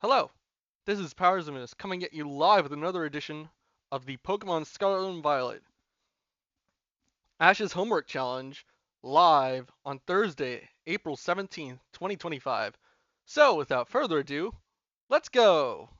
Hello, this is Powers coming at you live with another edition of the Pokemon Scarlet and Violet Ash's Homework Challenge live on Thursday, April 17th, 2025. So, without further ado, let's go!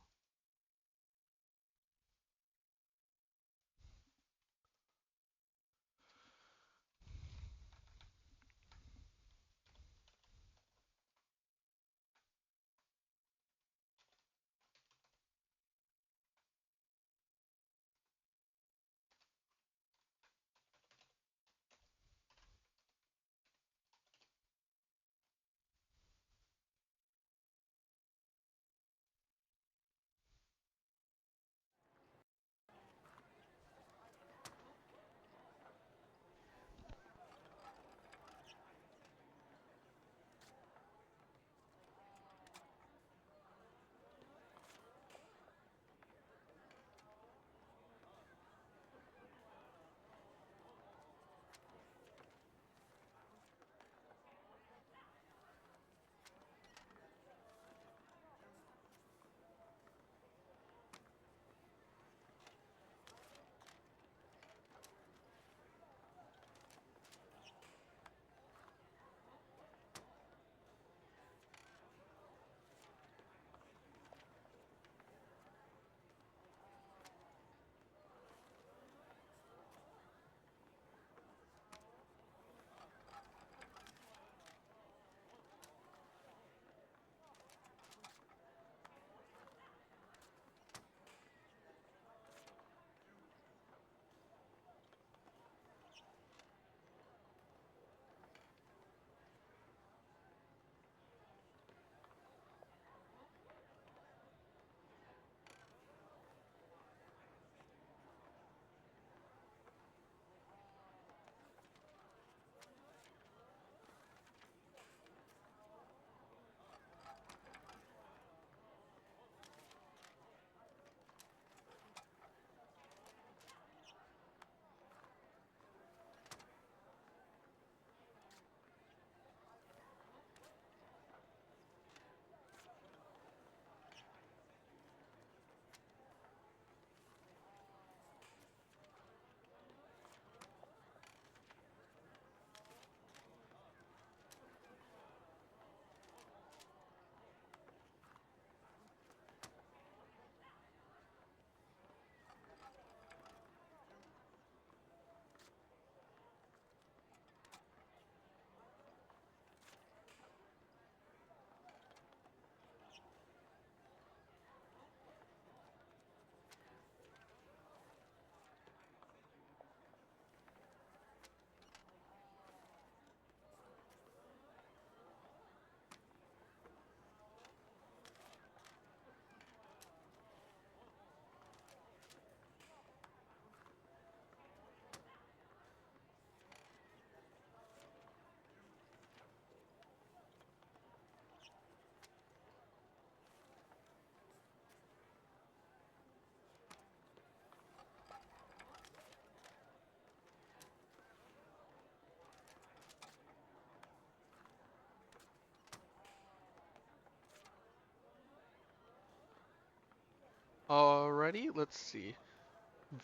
Alrighty, let's see.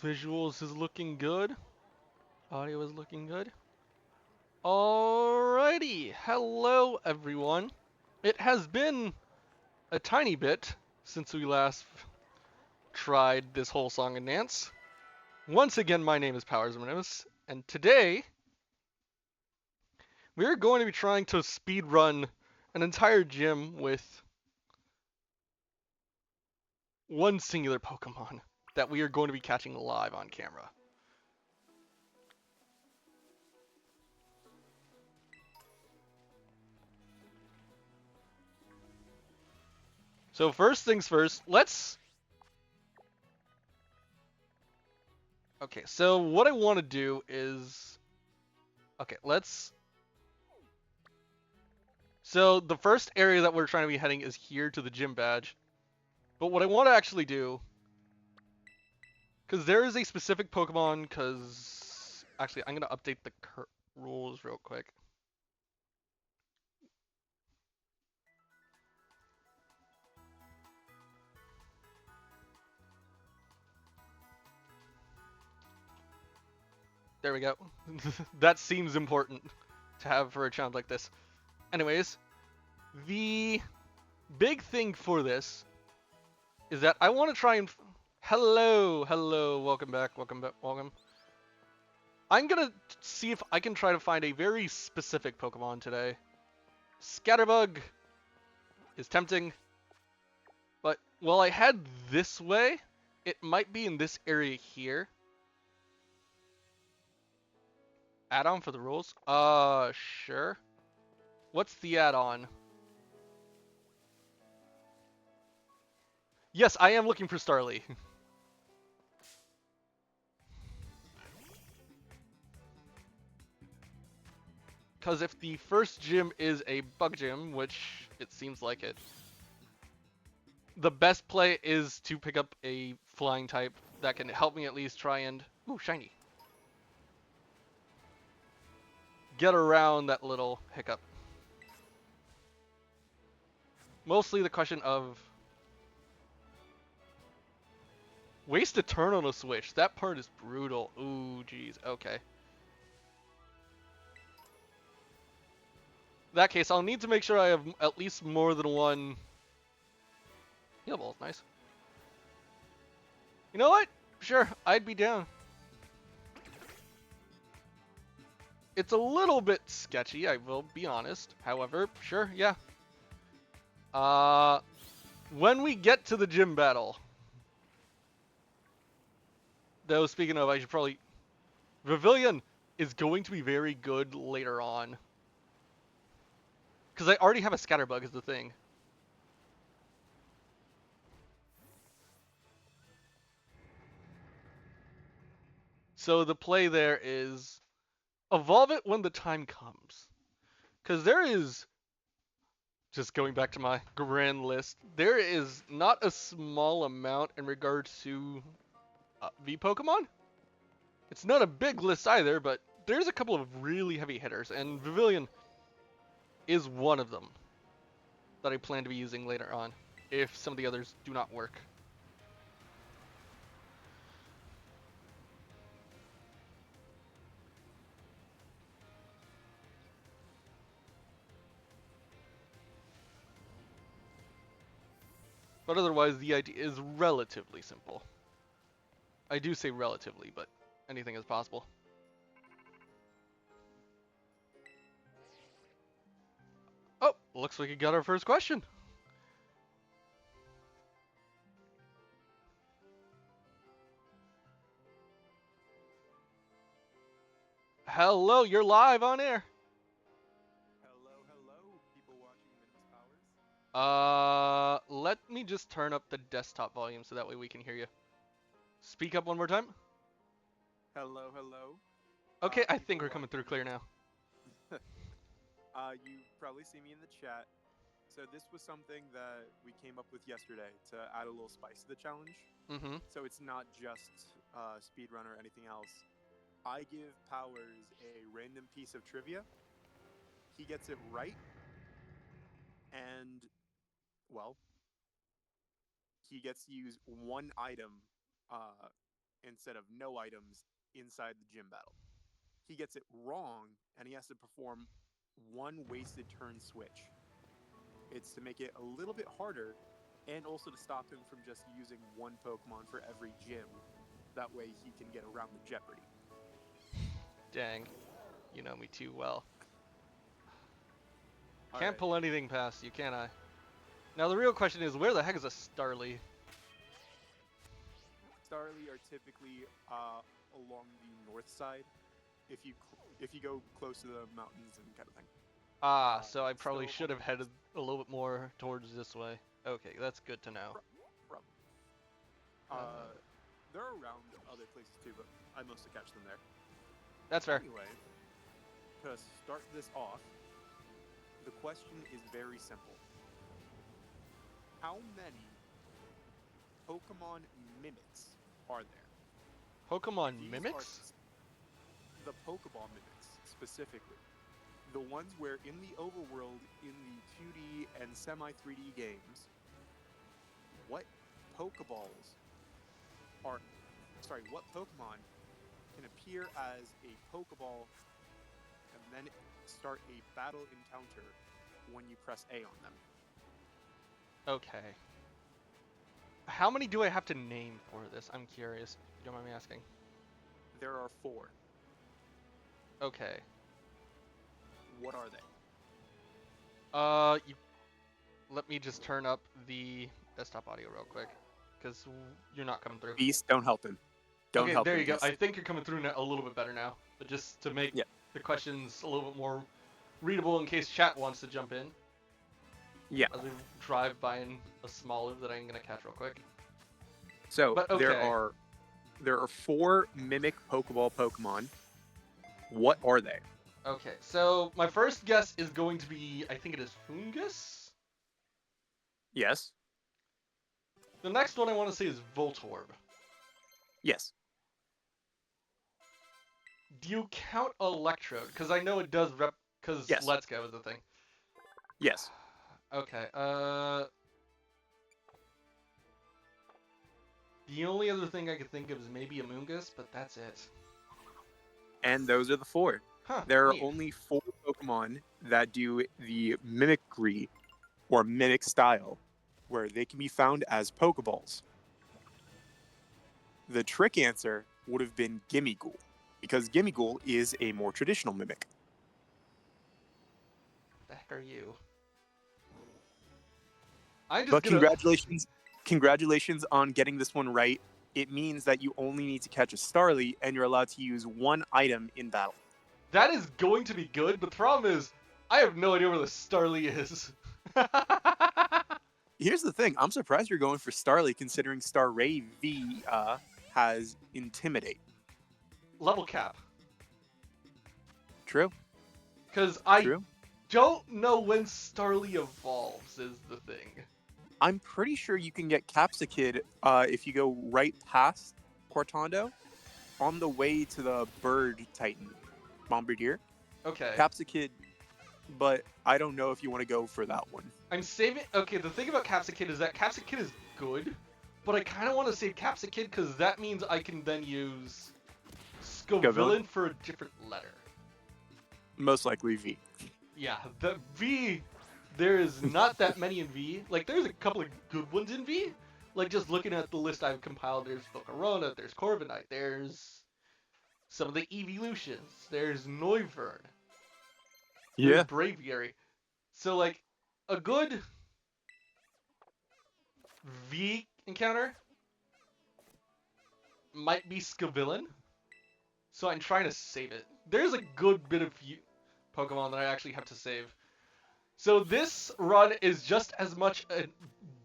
Visuals is looking good. Audio is looking good. Alrighty, hello everyone. It has been a tiny bit since we last tried this whole song and dance. Once again, my name is Powers and today we're going to be trying to speed run an entire gym with one singular Pokemon that we are going to be catching live on camera. So first things first, let's... Okay, so what I want to do is... Okay, let's... So the first area that we're trying to be heading is here to the gym badge. But what I want to actually do... Because there is a specific Pokemon, because... Actually, I'm going to update the rules real quick. There we go. That seems important to have for a challenge like this. Anyways, the big thing for this is that I want to try and... Hello, hello, welcome back, welcome back, welcome. I'm gonna see if I can try to find a very specific Pokemon today. Scatterbug is tempting, but while I head this way, it might be in this area here. Add-on for the rules? Sure. What's the add-on? Yes, I am looking for Starly. Because if the first gym is a bug gym, which it seems like it, the best play is to pick up a flying type that can help me at least try and... Ooh, shiny. Get around that little hiccup. Mostly the question of... Waste a turn on a switch. That part is brutal. Ooh, jeez. Okay. In that case, I'll need to make sure I have at least more than one... Heal ball is nice. You know what? Sure, I'd be down. It's a little bit sketchy, I will be honest. However, sure, yeah. When we get to the gym battle... Though, speaking of, I should probably... Pavilion is going to be very good later on. Because I already have a Scatterbug is the thing. So the play there is... Evolve it when the time comes. Because there is... Just going back to my grand list, there is not a small amount in regards to V Pokemon. It's not a big list either, but there's a couple of really heavy hitters, and Pavilion is one of them that I plan to be using later on, if some of the others do not work. But otherwise, the idea is relatively simple. I do say relatively, but anything is possible. Oh, looks like we got our first question. Hello, you're live on air. Hello, hello, people watching Minimus Powers. Let me just turn up the desktop volume so that way we can hear you. Speak up one more time. Hello, hello. Okay, I think People we're coming through clear now. You probably see me in the chat. So this was something that we came up with yesterday to add a little spice to the challenge. Mm-hmm. So it's not just speedrun or anything else. I give Powers a random piece of trivia. He gets it right. And, well, he gets to use one item instead of no items inside the gym battle. He gets it wrong, and he has to perform one wasted turn switch. It's to make it a little bit harder, and also to stop him from just using one Pokemon for every gym. That way he can get around the Jeopardy. Dang, you know me too well. All Can't right. pull anything past you, can I? Now the real question is, where the heck is a Starly? Starly are typically along the north side, if you go close to the mountains and kind of thing. Ah, so I probably still should have headed a little bit more towards this way. Okay, that's good to know. They're around other places too, but I mostly catch them there. That's fair. Anyway, to start this off, the question is very simple. How many Pokemon mimics are there? Pokemon These mimics? are the Pokeball mimics, specifically. The ones where in the overworld, in the 2D and semi-3D games, what Pokeballs what Pokemon can appear as a Pokeball and then start a battle encounter when you press A on them. Okay. How many do I have to name for this? I'm curious. You don't mind me asking? There are 4. Okay. What are they? You let me just turn up the desktop audio real quick, because you're not coming through. Beast, don't help him. Don't Okay, help there him, you go. Beast. I think you're coming through a little bit better now. But just to make Yeah. the questions a little bit more readable in case chat wants to jump in. Yeah. As we drive by in a small loop that I'm gonna catch real quick. So But okay. there are 4 mimic Pokeball Pokemon. What are they? Okay, so my first guess is going to be, I think it is Fungus. Yes. The next one I want to say is Voltorb. Yes. Do you count Electrode? Because I know it does because Yes. Let's Go is a thing. Yes. Okay, the only other thing I could think of is maybe Amoonguss, but that's it. And those are the 4. Huh, There are neat. only 4 Pokemon that do the mimicry or mimic style, where they can be found as Pokeballs. The trick answer would have been Gimmighoul, because Gimmighoul is a more traditional mimic. What the heck are you? I'm just But gonna... congratulations on getting this one right. It means that you only need to catch a Starly, and you're allowed to use 1 item in battle. That is going to be good, but the problem is, I have no idea where the Starly is. Here's the thing. I'm surprised you're going for Starly, considering Starray V has Intimidate. Level cap. True. Because I True. don't know when Starly evolves is the thing. I'm pretty sure you can get Capsakid if you go right past Cortando on the way to the Bird Titan, Bombardier. Okay. Capsakid, but I don't know if you want to go for that one. I'm saving... Okay, the thing about Capsakid is that Capsakid is good, but I kind of want to save Capsakid because that means I can then use Scovillain for a different letter. Most likely V. Yeah, the V... There is not that many in V. Like, there's a couple of good ones in V. Like, just looking at the list I've compiled, there's Volcarona, there's Corviknight, there's some of the evolutions, there's Noivern, there's Braviary. So, like, a good V encounter might be Scovillain. So I'm trying to save it. There's a good bit of Pokemon that I actually have to save. So this run is just as much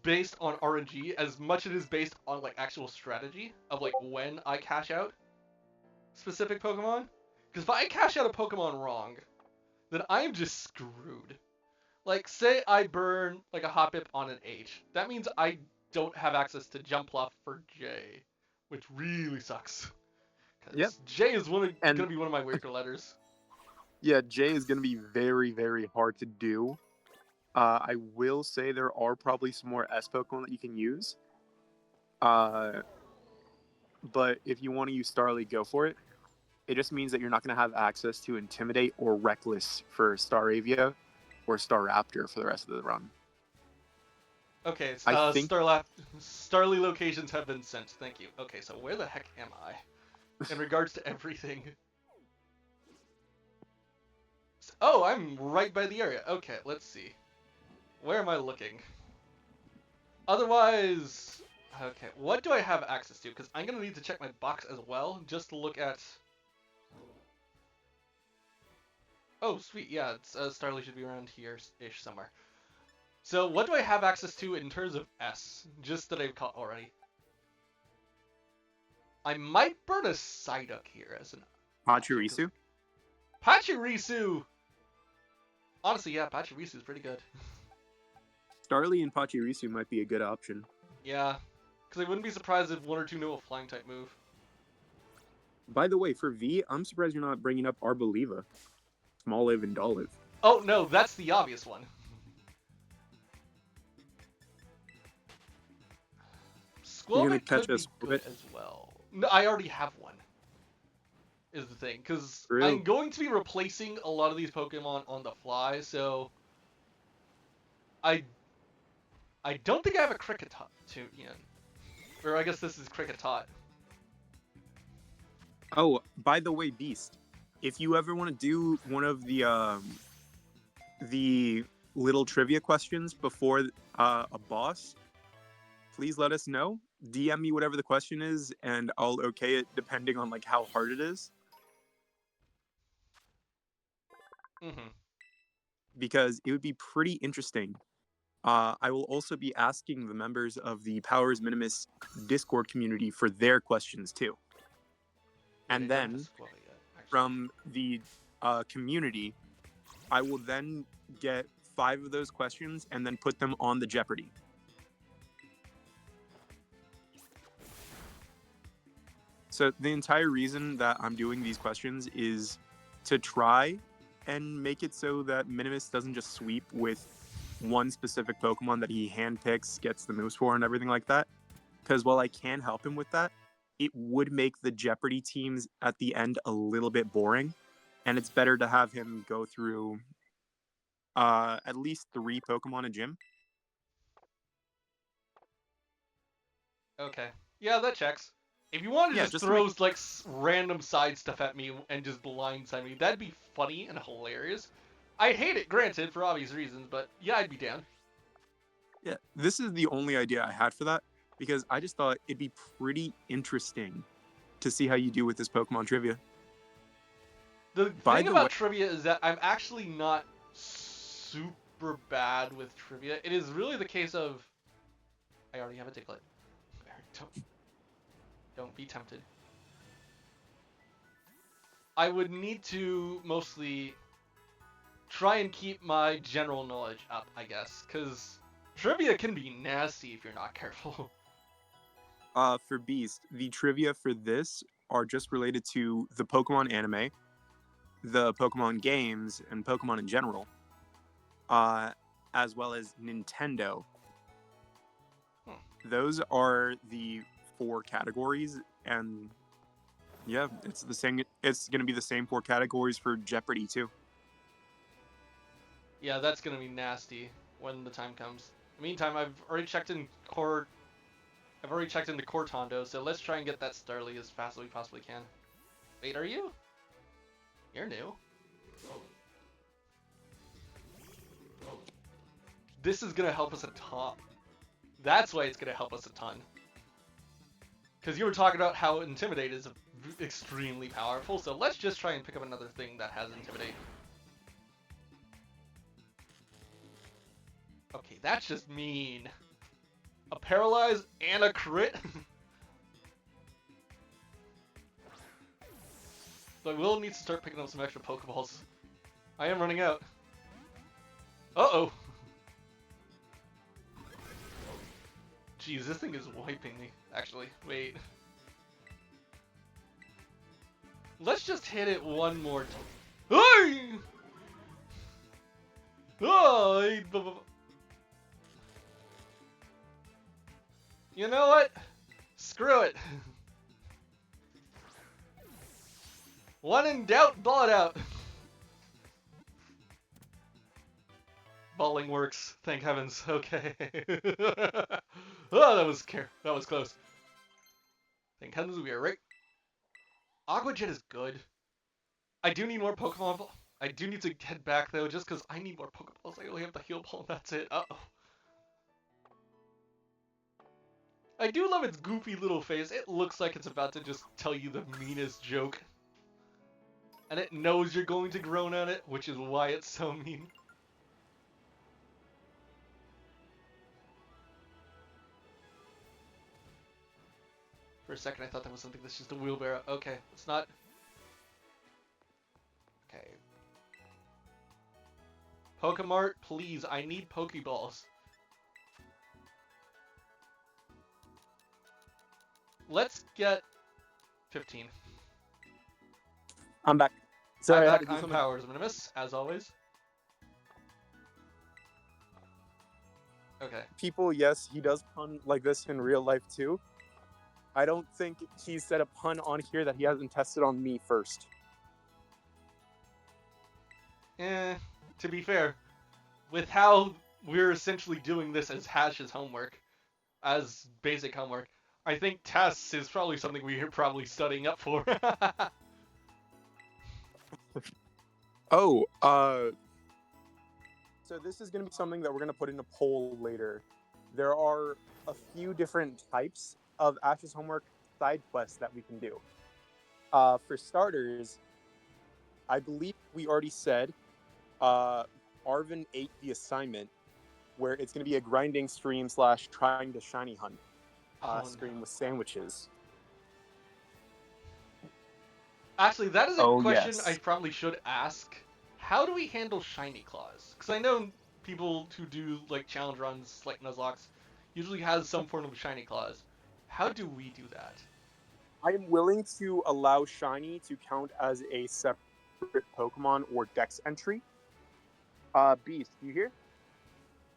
based on RNG as much it is based on like actual strategy of like when I cash out specific Pokemon. Because if I cash out a Pokemon wrong, then I'm just screwed. Like say I burn like a Hoppip on an H. That means I don't have access to Jumpluff for J, which really sucks. Because J is going to be one of my weaker letters. Yeah, J is going to be very, very hard to do. I will say there are probably some more S Pokemon that you can use. But if you want to use Starly, go for it. It just means that you're not going to have access to Intimidate or Reckless for Staravia or Staraptor for the rest of the run. Okay, Starly locations have been sent. Thank you. Okay, so where the heck am I in regards to everything? Oh, I'm right by the area. Okay, let's see. Where am I looking? Otherwise, okay, what do I have access to? Because I'm going to need to check my box as well, just to look at... Oh, sweet, yeah, Starly should be around here-ish somewhere. So, what do I have access to in terms of S? Just that I've caught already. I might burn a Psyduck here as an... Pachirisu? Pachirisu! Honestly, yeah, Pachirisu is pretty good. Starly and Pachirisu might be a good option. Yeah, because I wouldn't be surprised if one or two know a flying type move. By the way, for V, I'm surprised you're not bringing up Arboliva. Smoliv and Dolive. Oh, no, that's the obvious one. Squirtle could be good as well. No, I already have one. is the thing, because True. I'm going to be replacing a lot of these Pokemon on the fly, so I don't think I have a Kricketot to Ian. Or I guess this is Kricketot. Oh, by the way, Beast, if you ever want to do one of the little trivia questions before a boss, please let us know. DM me whatever the question is, and I'll okay it depending on like how hard it is. Mm-hmm. Because it would be pretty interesting. I will also be asking the members of the Powers Minimus Discord community for their questions too. Wait, And I don't have a then Squirtle yet, actually. from the community, I will then get 5 of those questions and then put them on the Jeopardy. So the entire reason that I'm doing these questions is to try and make it so that Minimus doesn't just sweep with one specific Pokemon that he handpicks, gets the moves for, and everything like that. Because while I can help him with that, it would make the Jeopardy teams at the end a little bit boring. And it's better to have him go through at least 3 Pokemon a gym. Okay. Yeah, that checks. If you want to Yeah, just just to throw make like random side stuff at me and just blindside me, that'd be funny and hilarious. I hate it, granted, for obvious reasons, but yeah, I'd be down. Yeah, this is the only idea I had for that because I just thought it'd be pretty interesting to see how you do with this Pokemon trivia. The By thing the about way, trivia is that I'm actually not super bad with trivia. It is really the case of I already have a Diglett. Don't be tempted. I would need to mostly try and keep my general knowledge up, I guess, because trivia can be nasty if you're not careful. for Beast, the trivia for this are just related to the Pokemon anime, the Pokemon games, and Pokemon in general, as well as Nintendo. Those are the 4 categories, and yeah, it's the same. It's gonna be the same 4 categories for Jeopardy too. Yeah, that's gonna be nasty when the time comes. In the meantime, I've already checked in Core. I've already checked into Cortondo, so let's try and get that Starly as fast as we possibly can. Wait, are you? You're new. This is gonna help us a ton. That's why it's gonna help us a ton. Because you were talking about how Intimidate is extremely powerful, so let's just try and pick up another thing that has Intimidate. Okay, that's just mean. A Paralyze and a crit? So I will need to start picking up some extra Pokeballs. I am running out. Uh-oh. Jeez, this thing is wiping me, actually. Wait. Let's just hit it one more time. Hey! Oh, you know what? Screw it. One in doubt, ball it out. Balling works, thank heavens. Okay. Oh, that was close. Thank heavens we are right. Aqua Jet is good. I do need more Pokemon. I do need to head back though, just because I need more Pokeballs. I only have the heal ball. That's it. Uh-oh. I do love its goofy little face. It looks like it's about to just tell you the meanest joke. And it knows you're going to groan at it, which is why it's so mean. For a second I thought that was something that's just a wheelbarrow. Okay, it's not. Okay. Pokemart, please, I need Pokeballs. Let's get 15. I'm back. Sorry, I had to do I'm something. Powers Minimus, as always. Okay. People, yes, he does pun like this in real life too. I don't think he's said a pun on here that he hasn't tested on me first. To be fair, with how we're essentially doing this as Hash's homework, as basic homework, I think tests is probably something we're probably studying up for. Oh, so this is going to be something that we're going to put in a poll later. There are a few different types of Ash's homework side quests that we can do. For starters, I believe we already said Arvin ate the assignment, where it's going to be a grinding stream / trying to shiny hunt stream with sandwiches. Actually, that is a Oh, question yes. I probably should ask. How do we handle shiny claws? Because I know people who do like challenge runs, like Nuzlocke, usually has some form of shiny claws. How do we do that? I am willing to allow shiny to count as a separate Pokemon or Dex entry. Beast, you hear?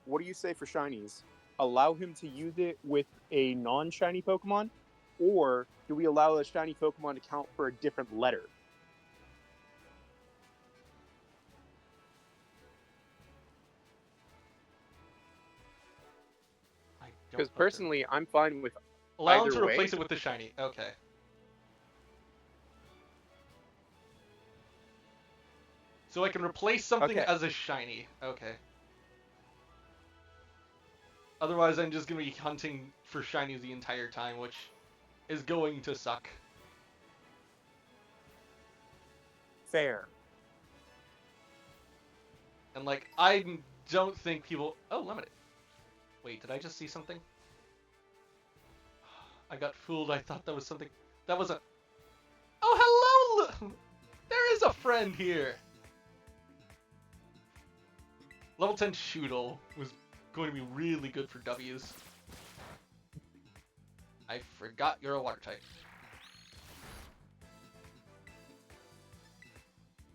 What do you say for shinies? Allow him to use it with a non-shiny Pokemon, or do we allow a shiny Pokemon to count for a different letter? I don't Because know. personally, I'm fine with Allow him either to way. replace it with the shiny. Okay. So I can replace something Okay. as a shiny. Okay. Otherwise, I'm just going to be hunting for shinies the entire time, which is going to suck. Fair. And, like, I don't think people... Oh, limited. Wait, did I just see something? I got fooled. I thought that was something... That was a... Oh, hello! There is a friend here! Level 10 Shoodle was going to be really good for W's. I forgot you're a water type.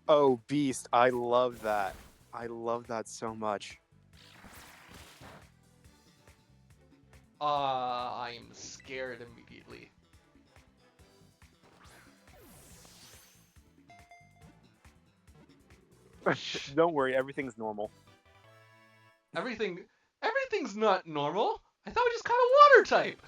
Oh, Beast, I love that. I love that so much. I'm scared immediately. Don't worry, everything's normal. Everything's not normal. I thought we just caught a water type.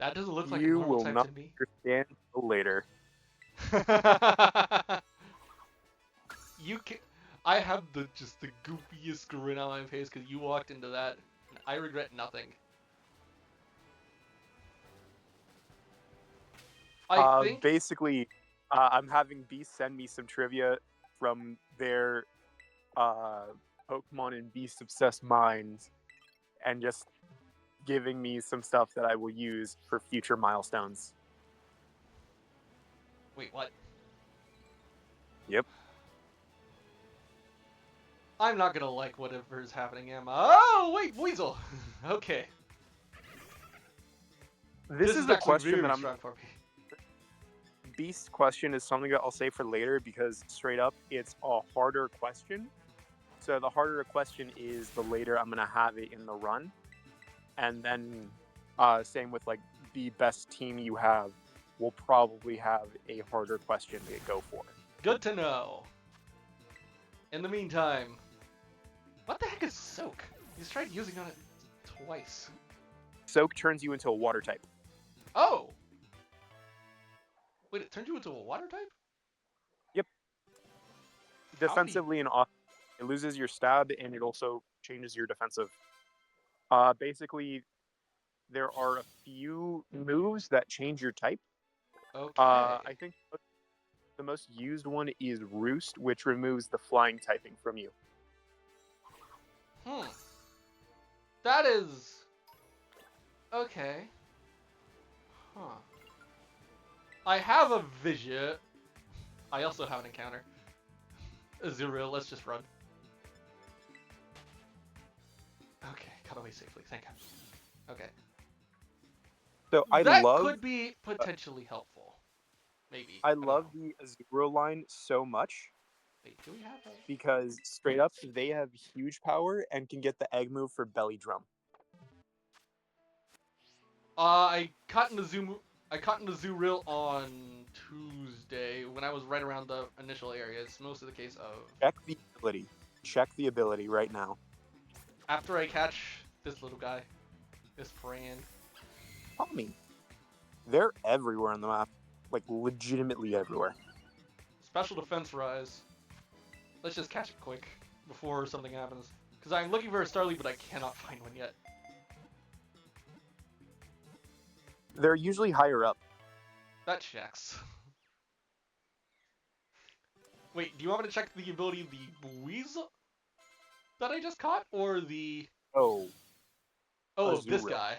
That doesn't look like a You normal will type not to me. understand until later. You can. I have just the goofiest grin on my face because you walked into that, and I regret nothing. I think Basically, I'm having Beast send me some trivia from their Pokemon and Beast obsessed minds, and just giving me some stuff that I will use for future milestones. Wait, what? Yep. I'm not gonna like whatever is happening, am I? Oh, wait, Weasel! Okay. This is a actually question very that I'm. strong for me. Beast question is something that I'll say for later because straight up, it's a harder question. So the harder a question is, the later I'm gonna have it in the run, and then same with like the best team you have, will probably have a harder question to go for. Good to know. In the meantime, what the heck is Soak? He's tried using on it twice. Soak turns you into a water type. Oh! Wait, it turned you into a water type? Yep. Defensively and off, it loses your stab and it also changes your defensive. Basically, there are a few moves that change your type. Okay. I think the most used one is Roost, which removes the flying typing from you. That is... Okay. Huh. I have a vision. I also have an encounter. Azurill, let's just run. Okay, got away safely, thank God. Okay. So I that love... could be potentially helpful. Maybe. I don't love know. the Azuro line so much Wait, do we have a... because straight up they have huge power and can get the egg move for belly drum. I caught in the zoo reel on Tuesday when I was right around the initial area. It's mostly the case of Check the ability. Check the ability right now. after I catch this little guy, this Fran. Tommy. They're everywhere on the map. Like, legitimately everywhere. Special defense rise. Let's just catch it quick before something happens. Because I'm looking for a Starly, but I cannot find one yet. They're usually higher up. That checks. Wait, do you want me to check the ability of the Buizel that I just caught? Or the... Oh, Oh, this Azuril. guy.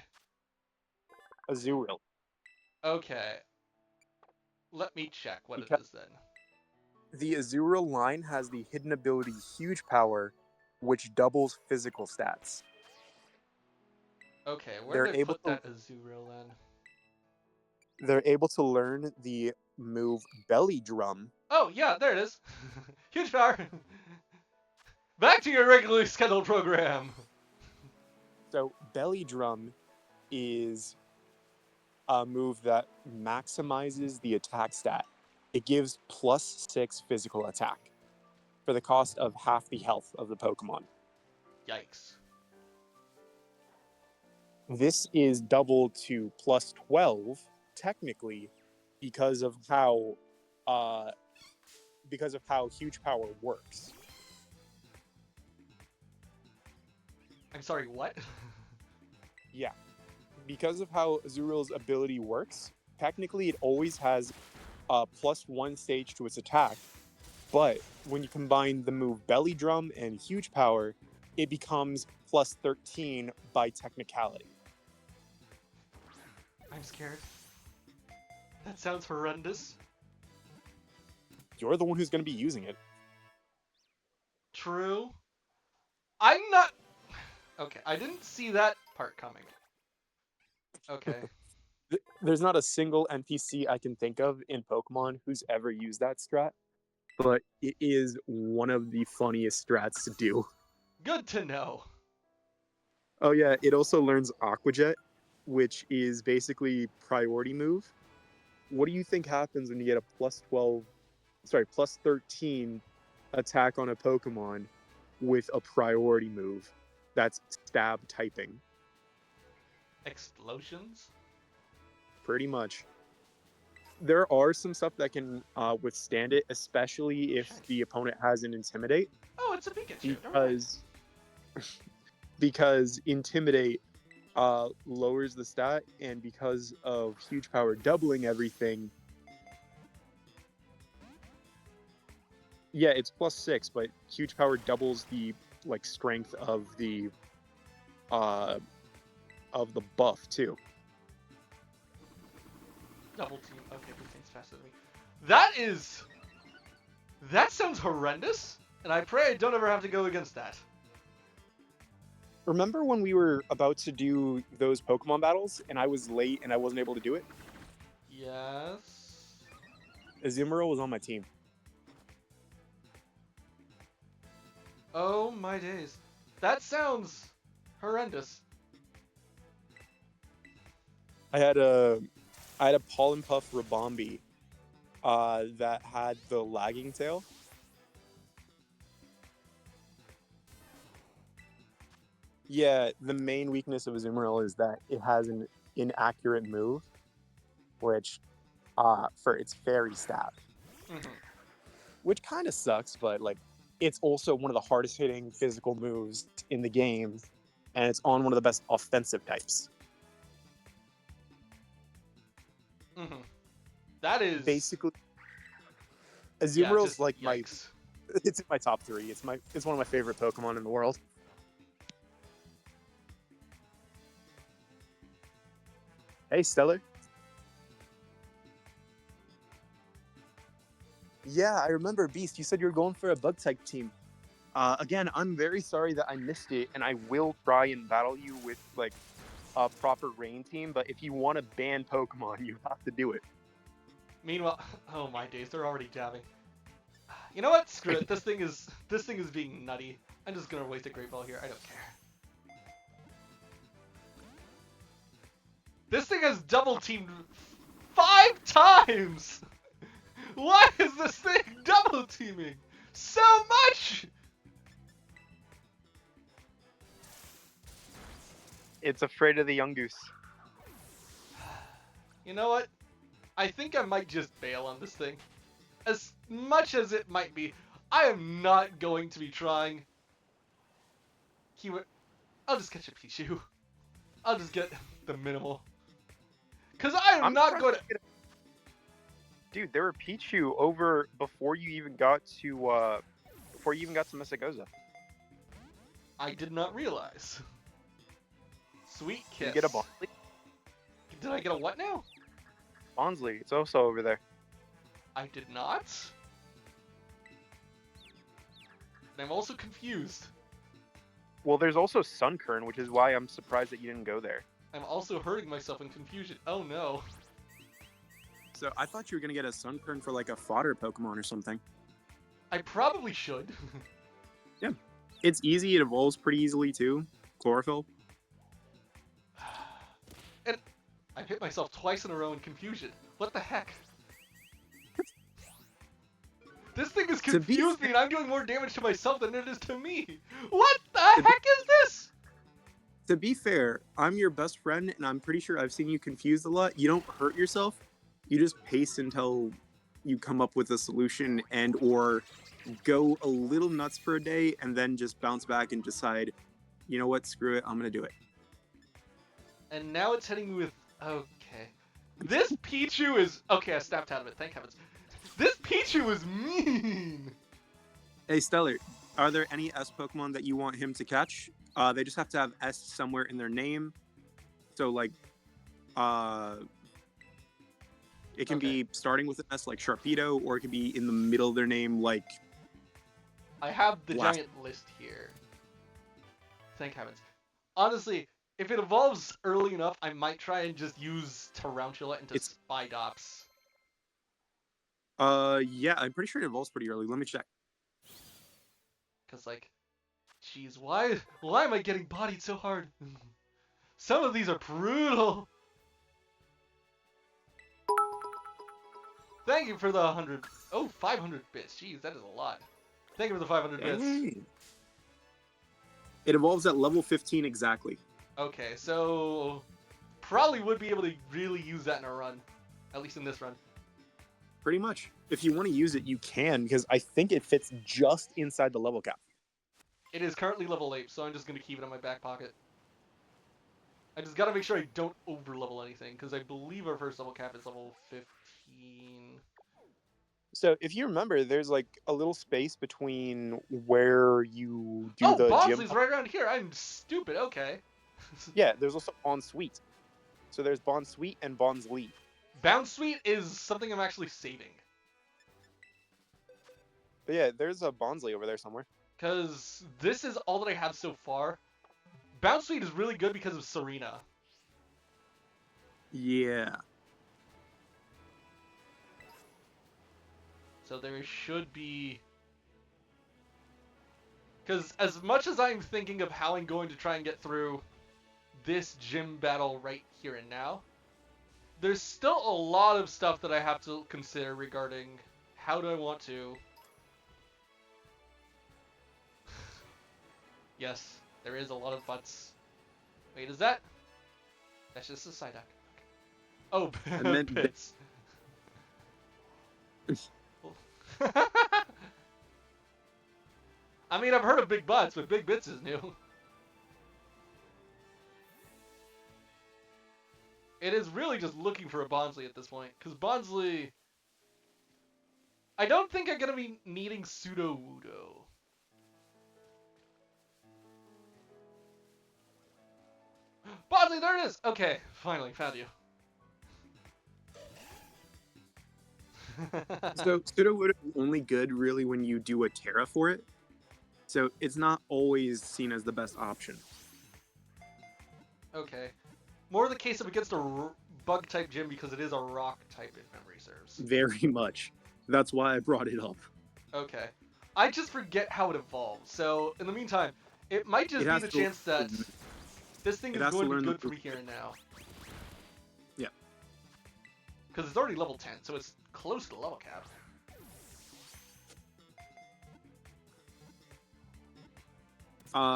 Azuril. Okay. Let me check what it Because is then. the Azuril line has the hidden ability Huge Power, which doubles physical stats. Okay, where They're did I able put to that Azurill then? they're able to learn the move Belly Drum. Oh, yeah, there it is. Huge power. Back to your regularly scheduled program. So Belly Drum is a move that maximizes the attack stat. It gives +6 physical attack for the cost of half the health of the Pokemon. Yikes. This is doubled to +12, technically, because of how Huge Power works. I'm sorry, what? Yeah. Because of how Azuril's ability works, technically it always has a +1 stage to its attack, but when you combine the move Belly Drum and Huge Power, it becomes +13 by technicality. I'm scared. That sounds horrendous. You're the one who's going to be using it. True. I'm not... Okay, I didn't see that part coming. Okay. There's not a single NPC I can think of in Pokemon who's ever used that strat, but it is one of the funniest strats to do. Good to know. Oh yeah, it also learns Aqua Jet, which is basically priority move. What do you think happens when you get a +13 attack on a Pokemon with a priority move that's stab typing? Explosions? Pretty much. There are some stuff that can withstand it, especially if Shiny. the opponent has an Intimidate, Oh, it's a Pikachu. Never mind. because Intimidate lowers the stat, and because of Huge Power doubling everything, yeah, it's +6, but Huge Power doubles the strength of the buff too. Double team. Okay, this thing's faster than me. That sounds horrendous, and I pray I don't ever have to go against that. Remember when we were about to do those Pokemon battles and I was late and I wasn't able to do it? Yes. Azumarill was on my team. Oh my days. That sounds horrendous. I had a Pollen Puff Rabombi that had the lagging tail. Yeah, the main weakness of Azumarill is that it has an inaccurate move, which for its fairy staff, which kind of sucks, but it's also one of the hardest hitting physical moves in the game, and it's on one of the best offensive types. That is basically Azumarill's yikes. It's in my top 3. It's one of my favorite Pokemon in the world. Hey, Stellar. Yeah, I remember, Beast. You said you were going for a bug type team. Again, I'm very sorry that I missed it, and I will try and battle you with a proper rain team. But if you want to ban Pokemon, you have to do it. Meanwhile, oh my days, they're already dabbing. You know what? Screw it. This thing is being nutty. I'm just gonna waste a great ball here. I don't care. This thing has double teamed 5 times. Why is this thing double teaming so much? It's afraid of the young goose. You know what? I think I might just bail on this thing. As much as it might be, I am not going to be trying. Keyword. I'll just catch a Pichu. I'll just get the minimal. Cause I'm not going to. Dude, there were Pichu over before you even got to Mesagoza. I did not realize. Sweet kiss. Did you get a Bonsley? Did I get a what now? Bonsley, it's also over there. I did not. And I'm also confused. Well, there's also Sunkern, which is why I'm surprised that you didn't go there. I'm also hurting myself in confusion. Oh no. So I thought you were gonna get a Sunkern for like a fodder Pokemon or something. I probably should. Yeah. It's easy, it evolves pretty easily too. Chlorophyll. And I've hit myself twice in a row in confusion. What the heck? This thing is confused me and I'm doing more damage to myself than it is to me. What the heck is this? To be fair, I'm your best friend and I'm pretty sure I've seen you confused a lot. You don't hurt yourself. You just pace until you come up with a solution and or go a little nuts for a day and then just bounce back and decide, you know what, screw it, I'm gonna do it. And now it's hitting me with... Okay. This Pichu is... Okay, I snapped out of it, thank heavens. This Pichu is mean! Hey, Stellar, are there any S Pokemon that you want him to catch? They just have to have S somewhere in their name. So, like, it can be starting with an S, like Sharpedo, or it can be in the middle of their name, like... I have the giant list here. Thank heavens. Honestly, if it evolves early enough, I might try and just use Tarantula into Spidops. Yeah, I'm pretty sure it evolves pretty early. Let me check. Cause like, jeez, why am I getting bodied so hard? Some of these are brutal. Thank you for the 100. Oh, 500 bits. Jeez, that is a lot. Thank you for the 500 bits. It evolves at level 15 exactly. Okay, so probably would be able to really use that in a run, at least in this run. Pretty much. If you want to use it, you can, because I think it fits just inside the level cap. It is currently level 8, so I'm just going to keep it in my back pocket. I just got to make sure I don't over-level anything, because I believe our first level cap is level 15. So, if you remember, there's like a little space between where you do the gym... Bonsley's right around here! I'm stupid, okay. Yeah, there's also Bonsweet. So there's Bonsweet and Bonsley. Bounsweet is something I'm actually saving. But yeah, there's a Bonsley over there somewhere. Because this is all that I have so far. Bounsweet is really good because of Serena. Yeah. So there should be... Because as much as I'm thinking of how I'm going to try and get through this gym battle right here and now, there's still a lot of stuff that I have to consider regarding how do I want to... Yes, there is a lot of buts. Wait, is that... That's just a Psyduck. Okay. Oh, bits. I mean, I've heard of big butts, but big bits is new. It is really just looking for a Bonsley at this point, because Bonsley... I don't think I'm going to be needing Sudowoodo. Bonsley, there it is! Okay, finally, found you. So Sudowoodo is only good really when you do a Terra for it. So it's not always seen as the best option. Okay. More the case if it gets to bug type gym because it is a rock type, if memory serves. Very much. That's why I brought it up. Okay. I just forget how it evolves. So in the meantime, it might just It be has the to chance that learn- this thing it is has to going to be learn the good for me move. here and now. Yeah. Because it's already level 10, so it's close to the level cap.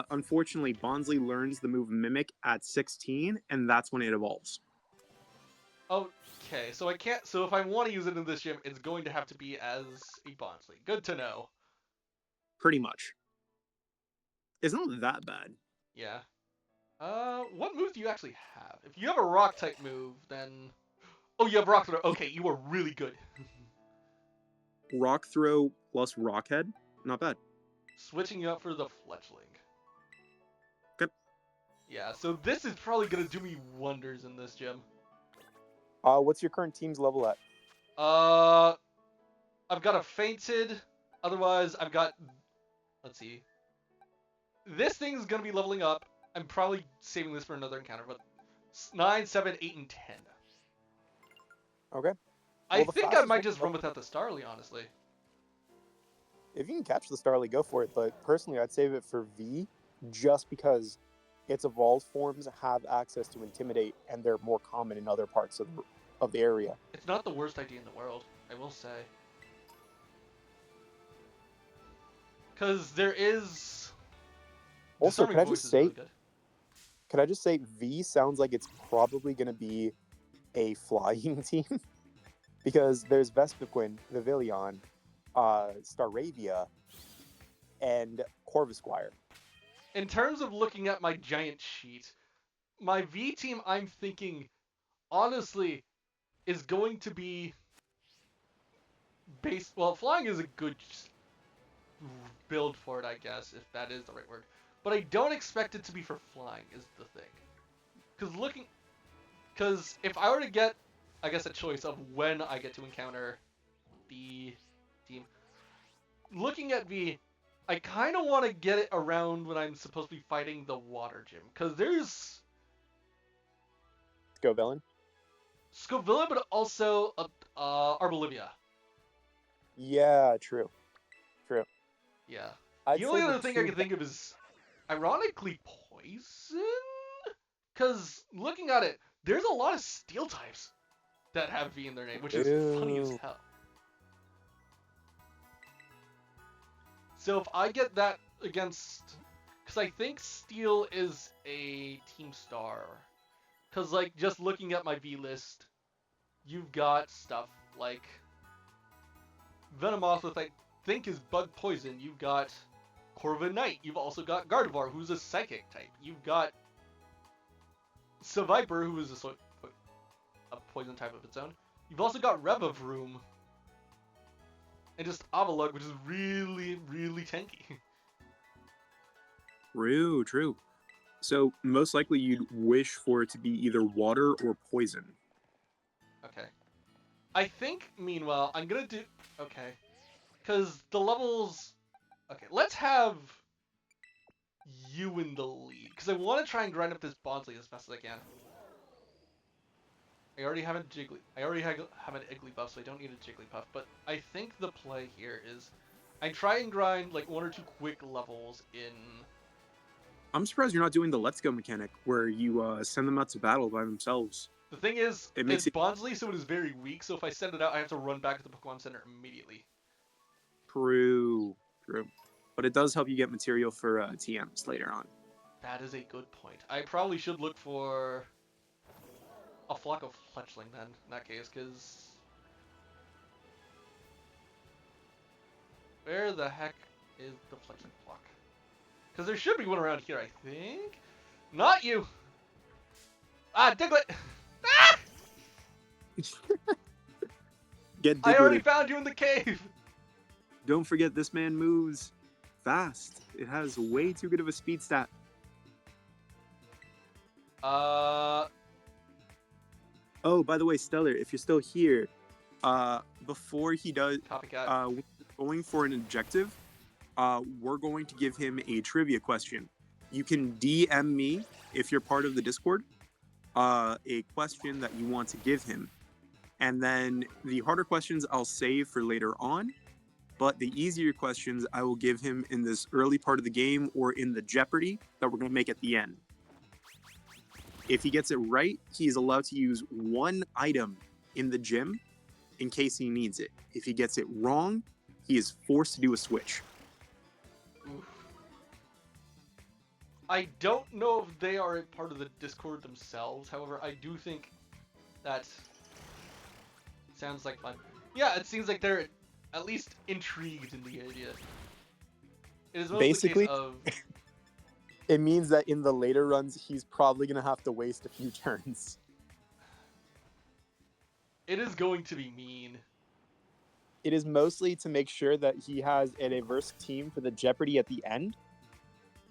Unfortunately, Bonsly learns the move Mimic at 16, and that's when it evolves. Okay, so I can't. So if I want to use it in this gym, it's going to have to be as a Bonsly. Good to know. Pretty much. It's not that bad. Yeah. What move do you actually have? If you have a rock type move, then oh, you have rock throw. Okay, you are really good. Rock Throw plus Rockhead, not bad. Switching you up for the Fletchling. Okay. Yeah, so this is probably gonna do me wonders in this gym. What's your current team's level at? I've got a fainted. Otherwise, I've got. Let's see. This thing's gonna be leveling up. I'm probably saving this for another encounter, but 9, 7, 8, and 10. Okay. I Well, the think I fastest might one just to run without the Starly, honestly. If you can catch the Starly, go for it. But personally, I'd save it for V, just because its evolved forms have access to Intimidate, and they're more common in other parts of the area. It's not the worst idea in the world, I will say. Because there is... Also, Disarming can I Voice just is say, really good. can I just say, V sounds like it's probably going to be a flying team, because there's Vespiquen, Vivillon, Staravia, and Corvisquire. In terms of looking at my giant sheet, my V team, I'm thinking, honestly, is going to be based... Well, flying is a good build for it, I guess, if that is the right word. But I don't expect it to be for flying, is the thing. Because if I were to get, I guess, a choice of when I get to encounter the team, looking at V, I kind of want to get it around when I'm supposed to be fighting the water gym. Because there's Scovillain? Scovilla, but also Arbolivia. Yeah, true. True. Yeah. I'd The say only the other thing I two can think of is, ironically, poison? Because looking at it, there's a lot of steel types that have V in their name, which is funny as Ew. hell. So if I get that against... Because I think steel is a team star. Because, like, just looking at my V list, you've got stuff like Venomoth, which I think is bug poison. You've got Corvin Knight. You've also got Gardevoir, who's a psychic type. You've got Seviper, who is a poison type of its own. You've also got Revavroom. And just Avalugg, which is really, really tanky. True. So most likely you'd wish for it to be either water or poison. Okay. I think, meanwhile, I'm gonna do... Okay. Because the levels... Okay, let's have you in the lead. Because I want to try and grind up this Bonsly as fast as I can. I already have a Jiggly... I already have an Igglybuff, so I don't need a Jigglypuff. But I think the play here is... I try and grind, like, 1 or 2 quick levels in... I'm surprised you're not doing the Let's Go mechanic, where you send them out to battle by themselves. The thing is, It makes it's Bonsly, so it is very weak, so if I send it out, I have to run back to the Pokemon Center immediately. True. But it does help you get material for TMs later on. That is a good point. I probably should look for a flock of Fletchling then, in that case, because... Where the heck is the Fletchling flock? Because there should be one around here, I think. Not you! Ah, Diglett! Ah! Get I already Diglett. found you in the cave! Don't forget this man moves fast. It has way too good of a speed stat. Oh, by the way, Stellar, if you're still here, before he does, Copycat. going for an objective, we're going to give him a trivia question. You can DM me if you're part of the Discord. a question that you want to give him. And then the harder questions I'll save for later on, but the easier questions I will give him in this early part of the game or in the Jeopardy that we're going to make at the end. If he gets it right, he is allowed to use one item in the gym in case he needs it. If he gets it wrong, he is forced to do a switch. Oof. I don't know if they are a part of the Discord themselves. However, I do think that sounds like fun. Yeah, it seems like they're at least intrigued in the idea. It is mostly Basically, a case of it means that in the later runs, he's probably going to have to waste a few turns. it is going to be mean. It is mostly to make sure that he has a diverse team for the Jeopardy at the end,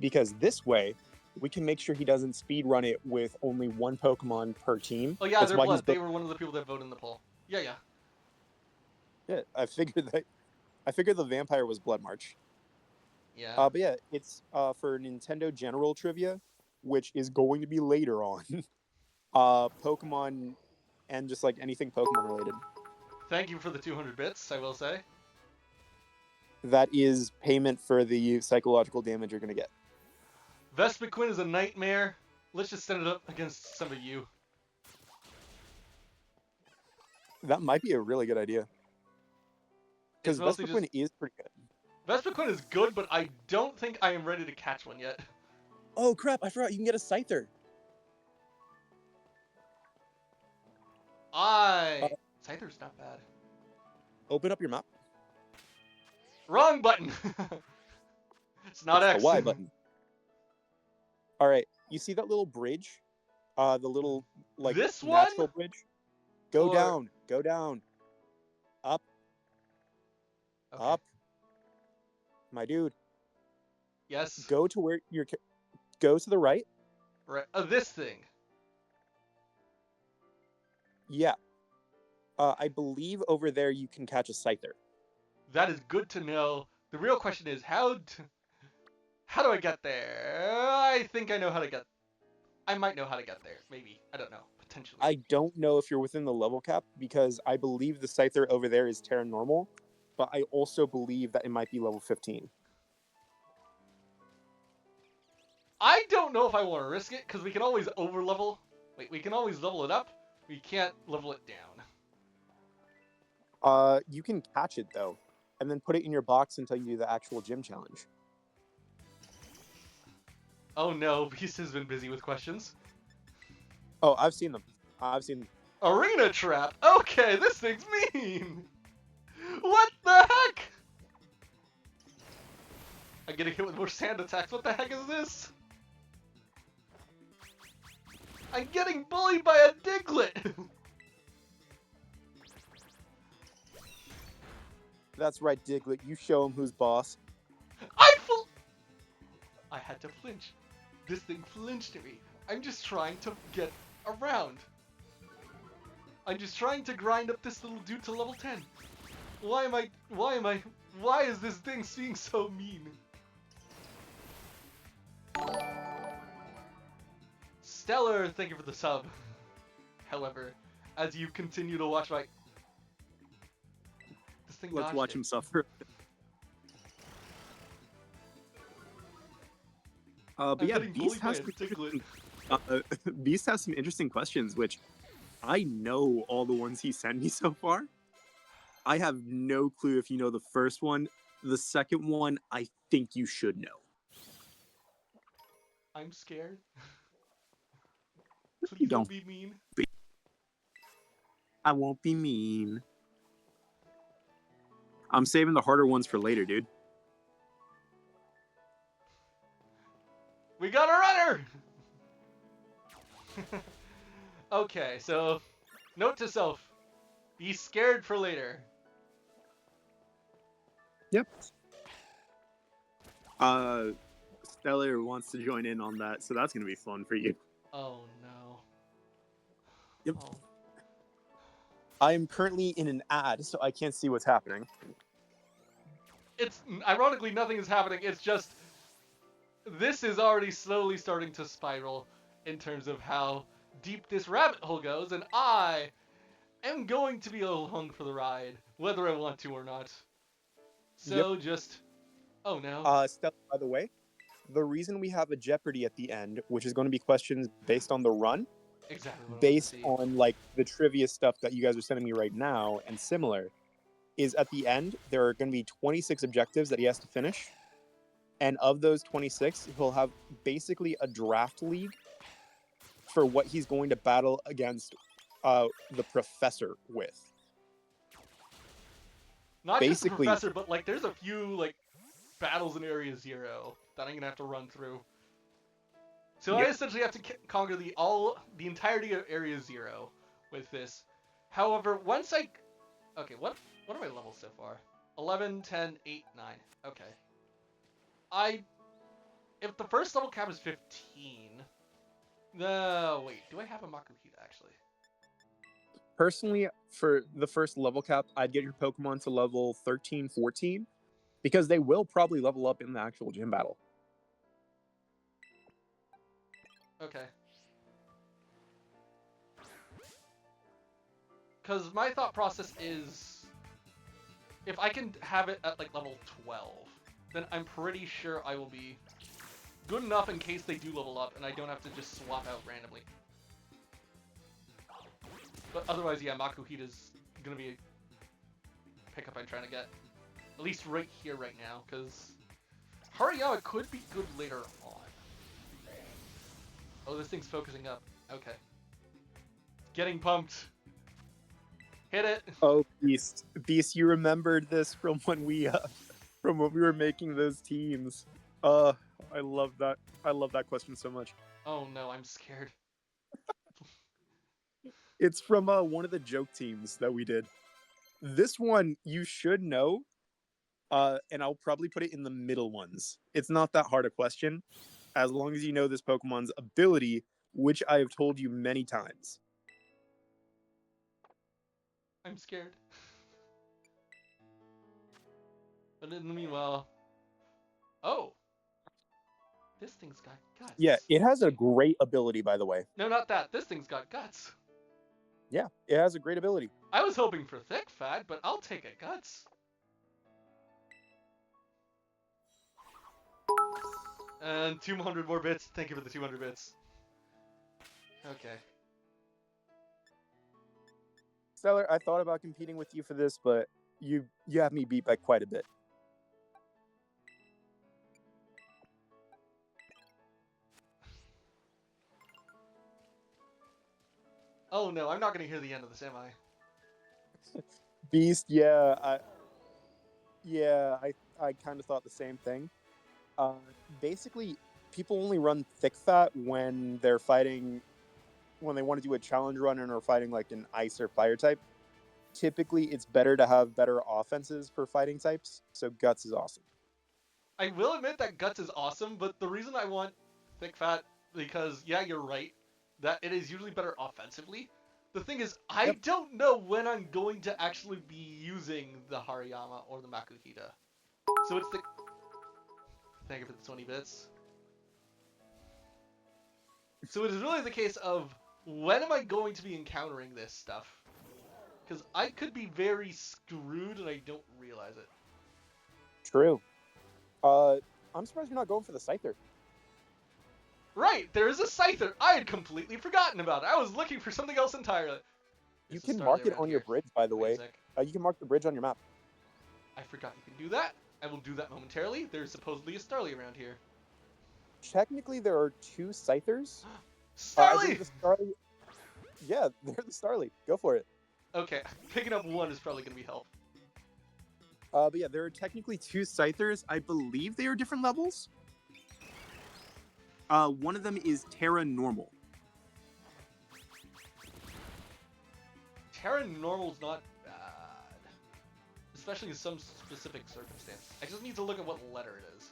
because this way, we can make sure he doesn't speedrun it with only one Pokemon per team. Oh yeah, That's they're why blood. he's They were one of the people that voted in the poll. Yeah, yeah. Yeah, I figured the vampire was Blood March. Yeah. But yeah, it's for Nintendo General Trivia, which is going to be later on. Pokemon and just like anything Pokemon related. Thank you for the 200 bits, I will say. That is payment for the psychological damage you're going to get. Vespiquen is a nightmare. Let's just set it up against some of you. That might be a really good idea. Because It's mostly Vespiquen is pretty good. Vespiquen is good, but I don't think I am ready to catch one yet. Oh crap, I forgot you can get a Scyther. Scyther's not bad. Open up your map. Wrong button! It's not It's X. the Y button. Alright, you see that little bridge? The little, like, This one? natural bridge? Go Or- down, go down. Up, Okay. up. My dude, Yes. go to where you're... Go to the right. Right. Oh, this thing. Yeah. I believe over there you can catch a Scyther. That is good to know. The real question is how do I get there? I think I know how to get. I might know how to get there. Maybe. I don't know. Potentially. I don't know if you're within the level cap, because I believe the Scyther over there is Terra Normal, but I also believe that it might be level 15. I don't know if I want to risk it, because we can always overlevel. Wait, we can always level it up. We can't level it down. You can catch it, though, and then put it in your box until you do the actual gym challenge. Oh no, Beast has been busy with questions. Oh, I've seen them. I've seen them. Arena trap. Okay, this thing's mean. What the heck? I'm getting hit with more sand attacks. What the heck is this? I'm getting bullied by a Diglett. That's right, Diglett. You show him who's boss. I had to flinch. This thing flinched at me. I'm just trying to get around. I'm just trying to grind up this little dude to level 10. Why is this thing being so mean? Stellar, thank you for the sub. However, as you continue to watch this thing Let's dodged watch it. him suffer. But I'm yeah, getting Beast bullied has, by a Diglett. Beast has some interesting questions, which I know all the ones he sent me so far. I have no clue if you know the first one. The second one, I think you should know. I'm scared. Please don't be mean. I won't be mean. I'm saving the harder ones for later, dude. We got a runner! Okay, so note to self, be scared for later. Yep. Stellar wants to join in on that, so that's gonna be fun for you. Oh no. Yep. Oh. I am currently in an ad, so I can't see what's happening. It's ironically nothing is happening, it's just this is already slowly starting to spiral in terms of how deep this rabbit hole goes, and I am going to be along for the ride, whether I want to or not. Yep. So just, oh no. Stella, by the way, the reason we have a Jeopardy at the end, which is going to be questions based on the run, Exactly what I want to based see. on like the trivia stuff that you guys are sending me right now and similar, is at the end there are going to be 26 objectives that he has to finish, and of those 26, he'll have basically a draft league for what he's going to battle against the professor with. Not just the Basically, professor, but like there's a few like battles in Area Zero that I'm gonna have to run through. So I Yep. essentially have to conquer the entirety of Area Zero with this. However, once I, okay, what are my levels so far? 11, 10, 8, 9. Okay. If the first level cap is 15, no, wait, do I have a Makuhita actually? personally, for the first level cap, I'd get your Pokemon to level 13, 14, because they will probably level up in the actual gym battle. Okay. Because my thought process is, if I can have it at like level 12, then I'm pretty sure I will be good enough in case they do level up and I don't have to just swap out randomly. But otherwise, yeah, Makuhita's gonna be a pickup I'm trying to get. At least right here, right now, because Hariyama could be good later on. Oh, this thing's focusing up. Okay. Getting pumped. Hit it. Oh, Beast, you remembered this from when we were making those teams. I love that. I love that question so much. Oh no, I'm scared. It's from one of the joke teams that we did. This one you should know, and I'll probably put it in the middle ones. It's not that hard a question, as long as you know this Pokemon's ability, which I have told you many times. I'm scared. But in the meanwhile, oh, this thing's got guts. Yeah, it has a great ability, by the way. No, not that. This thing's got guts. Yeah, it has a great ability. I was hoping for thick fat, but I'll take it guts. And 200 more bits. Thank you for the 200 bits. Okay. Stellar, I thought about competing with you for this, but you have me beat by quite a bit. Oh no, I'm not gonna hear the end of this, am I? Beast, I kind of thought the same thing. Basically, people only run thick fat when they're fighting, when they want to do a challenge run and are fighting like an ice or fire type. Typically, it's better to have better offenses for fighting types, so Guts is awesome. I will admit that guts is awesome, but the reason I want thick fat, because yeah, you're right, that it is usually better offensively. The thing is, I don't know when I'm going to actually be using the Hariyama or the Makuhita. So it's the... Thank you for the 20 bits. So it is really the case of, when am I going to be encountering this stuff? Because I could be very screwed and I don't realize it. True. I'm surprised you're not going for the Scyther. Right, there is a Scyther. I had completely forgotten about it. I was looking for something else entirely. You can mark it on your bridge, by the way. You can mark the bridge on your map. I forgot you can do that. I will do that momentarily. There's supposedly a Starly around here. Technically, there are two Scythers. Starly! Yeah, they're the Starly. Go for it. Okay, picking up one is probably going to be help. But yeah, there are technically two Scythers. I believe they are different levels. One of them is Terra Normal. Terra Normal's not bad. Especially in some specific circumstance. I just need to look at what letter it is.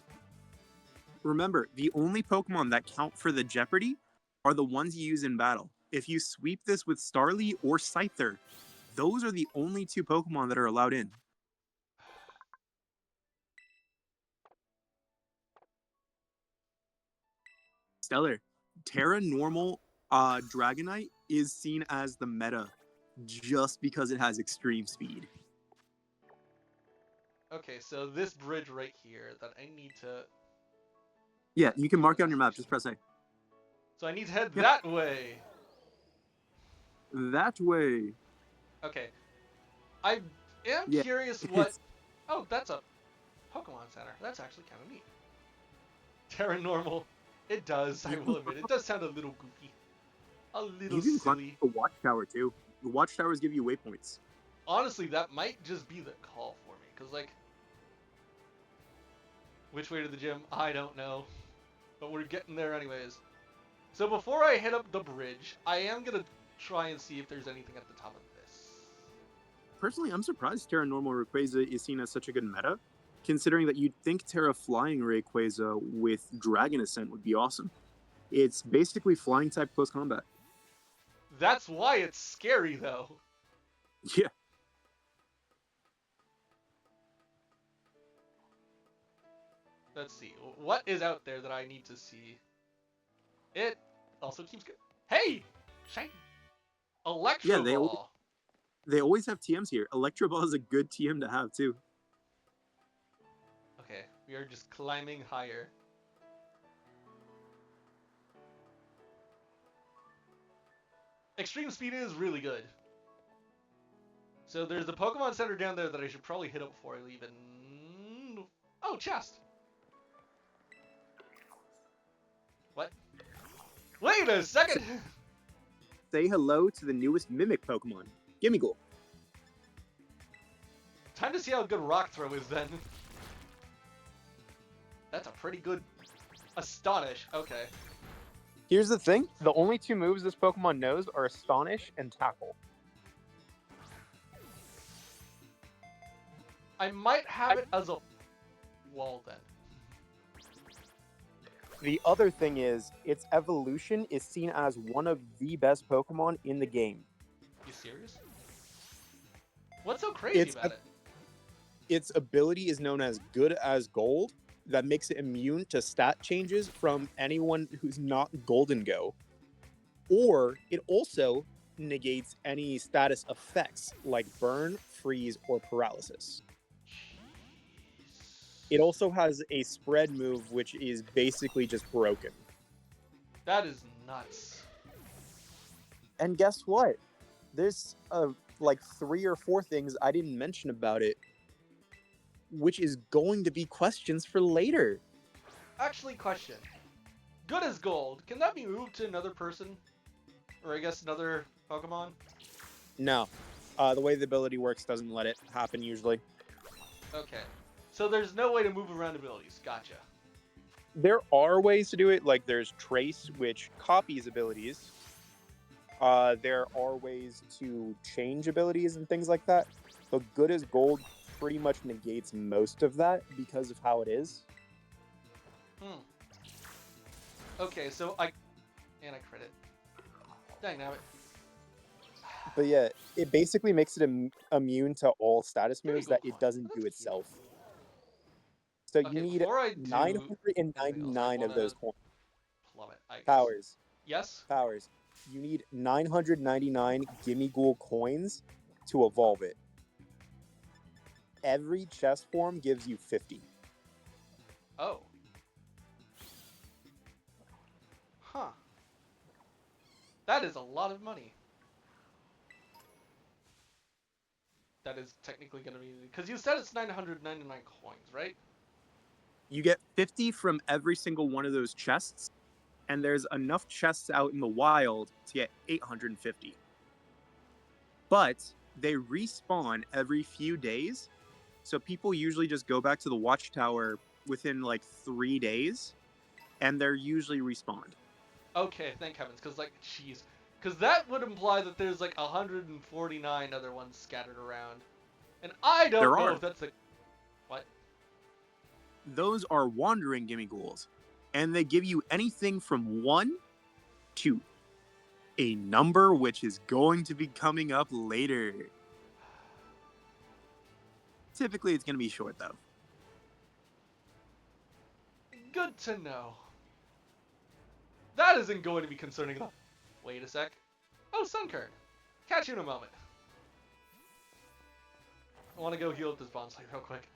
Remember, the only Pokemon that count for the Jeopardy are the ones you use in battle. If you sweep this with Starly or Scyther, those are the only two Pokemon that are allowed in. Stellar, Terra Normal Dragonite is seen as the meta just because it has extreme speed. Okay, so this bridge right here that I need to... Yeah, you can mark it on your map. Just press A. So I need to head Yep. that way. That way. Okay. I am Yeah, curious what... it's- Oh, that's a Pokemon Center. That's actually kind of neat. Terra Normal. It does, I will admit. It does sound a little goofy. A little You can climb silly. the watchtower too. The watchtowers give you waypoints. Honestly, that might just be the call for me. Because, like... Which way to the gym? I don't know. But we're getting there anyways. So before I hit up the bridge, I am going to try and see if there's anything at the top of this. Personally, I'm surprised Terra Normal Rayquaza is seen as such a good meta, considering that you'd think Terra Flying Rayquaza with Dragon Ascent would be awesome. It's basically flying type close combat. That's why it's scary, though. Yeah. Let's see. What is out there that I need to see? It also keeps... Hey! Shiny! Electro Yeah, Ball! they always have TMs here. Electro Ball is a good TM to have too. Okay, we are just climbing higher. Extreme Speed is really good. So there's the Pokemon Center down there that I should probably hit up before I leave. And... Oh, chest! What? Wait a second! Say hello to the newest Mimic Pokemon, Gimmighoul. Time to see how good Rock Throw is then. That's a pretty good... Astonish. Okay. Here's the thing: the only two moves this Pokemon knows are Astonish and Tackle. I might have it as a wall then. The other thing is, its evolution is seen as one of the best Pokemon in the game. You serious? What's so crazy about it? Its ability is known as Good as Gold, that makes it immune to stat changes from anyone who's not Golden Go. Or it also negates any status effects like Burn, Freeze, or Paralysis. It also has a spread move, which is basically just broken. That is nuts. And guess what? There's like 3 or 4 things I didn't mention about it, which is going to be questions for later. Actually, question. Good as Gold. Can that be moved to another person? Or I guess another Pokemon? No. The way the ability works doesn't let it happen usually. Okay. So there's no way to move around abilities. Gotcha. There are ways to do it, like there's Trace, which copies abilities. There are ways to change abilities and things like that. But Good as Gold pretty much negates most of that because of how it is. Okay, so I credit. Dang nabbit. But yeah, it basically makes it immune to all status There you moves go, that it fine. doesn't That's do cute. itself. So Okay, you need before I do 999 of those coins. plummet, I guess. Powers. Yes? Powers. You need 999 Gimmighoul coins to evolve it. Every chest form gives you 50. Oh. Huh. That is a lot of money. That is technically going to be... Because you said it's 999 coins, right? You get 50 from every single one of those chests, and there's enough chests out in the wild to get 850. But they respawn every few days, so people usually just go back to the watchtower within like 3 days, and they're usually respawned. Okay, thank heavens, because, like, jeez. Because that would imply that there's, like, 149 other ones scattered around. And I don't know if that's, like... What? Those are wandering Gimmighouls, and they give you anything from 1 to a number which is going to be coming up later. Typically, it's going to be short, though. Good to know. That isn't going to be concerning enough. Wait a sec. Oh, Sunkern. Catch you in a moment. I want to go heal up this Bonsly real quick.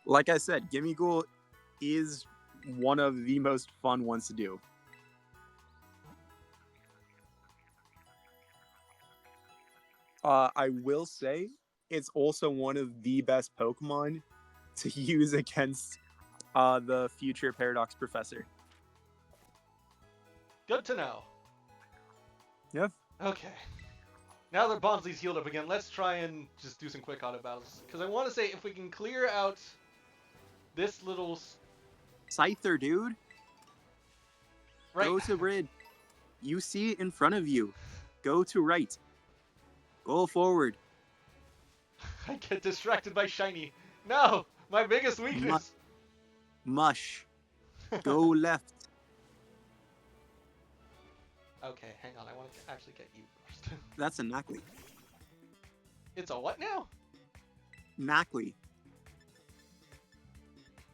Like I said, Gimme Ghoul is one of the most fun ones to do. I will say it's also one of the best Pokemon to use against the future Paradox Professor. Good to know. Yep. Okay. Now that Bonsly's healed up again, let's try and just do some quick auto battles. Because I want to say, if we can clear out this little... Scyther, dude. Right. Go to red. You see it in front of you. Go to right. Go forward. I get distracted by shiny. No! My biggest weakness! Mush. Go left. Okay, hang on. I want to actually get you first. That's a Knackley. It's a what now? Knackley.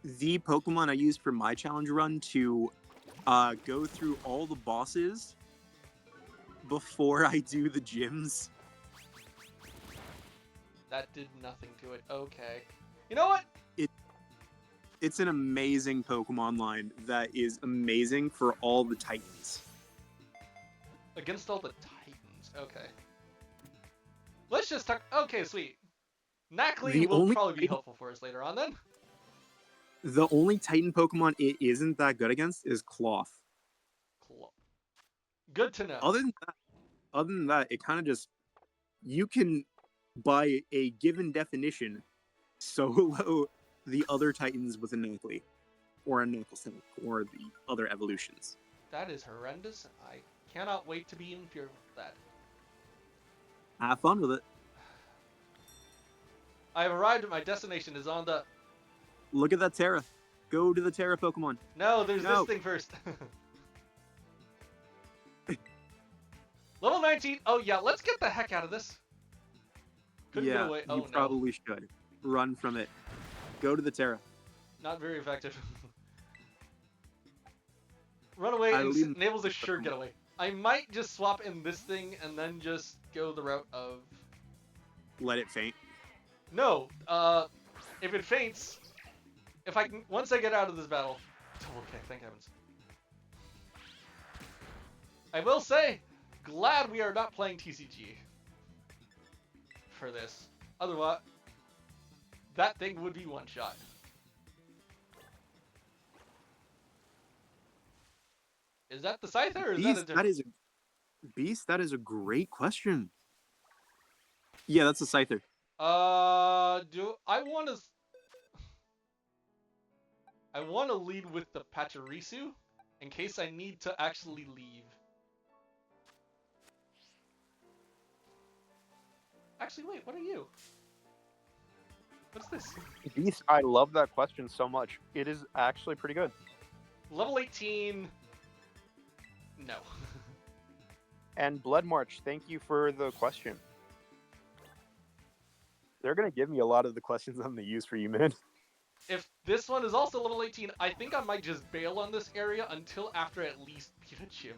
The Pokemon I used for my challenge run to go through all the bosses before I do the gyms. That did nothing to it. Okay. You know what? It's an amazing Pokemon line that is amazing for all the Titans. Against all the Titans. Okay. Let's just talk... Okay, sweet. Knackley The will only probably be Titan- helpful for us later on then. The only Titan Pokemon it isn't that good against is Cloth. Good to know. Other than that, it kind of just... You can, by a given definition, solo the other Titans with a Knackley. Or a Knacklesonic, or the other evolutions. That is horrendous. I cannot wait to be inferior with that. Have fun with it. I have arrived at my destination. Is on the... Look at that Terra. Go to the Terra Pokemon. No, there's No. this thing first. Level 19. Oh, yeah, let's get the heck out of this. Couldn't get away. Oh, you no. probably should. Run from it. Go to the Terra. Not very effective. Run away I and leave- enables a sure getaway. I might just swap in this thing and then just go the route of... Let it faint. No, if it faints, if I can, once I get out of this battle... Oh, okay, thank heavens. I will say, glad we are not playing TCG for this. Otherwise, that thing would be one shot. Is that the Scyther or is that a different... Beast, that is a great question. Yeah, that's a Scyther. Do I want to... I want to lead with the Pachirisu in case I need to actually leave. Actually, wait, what are you? What's this? Beast, I love that question so much. It is actually pretty good. Level 18... No. And Blood March, thank you for the question. They're going to give me a lot of the questions I'm going to use for you, man. If this one is also level 18, I think I might just bail on this area until after at least beat a gym.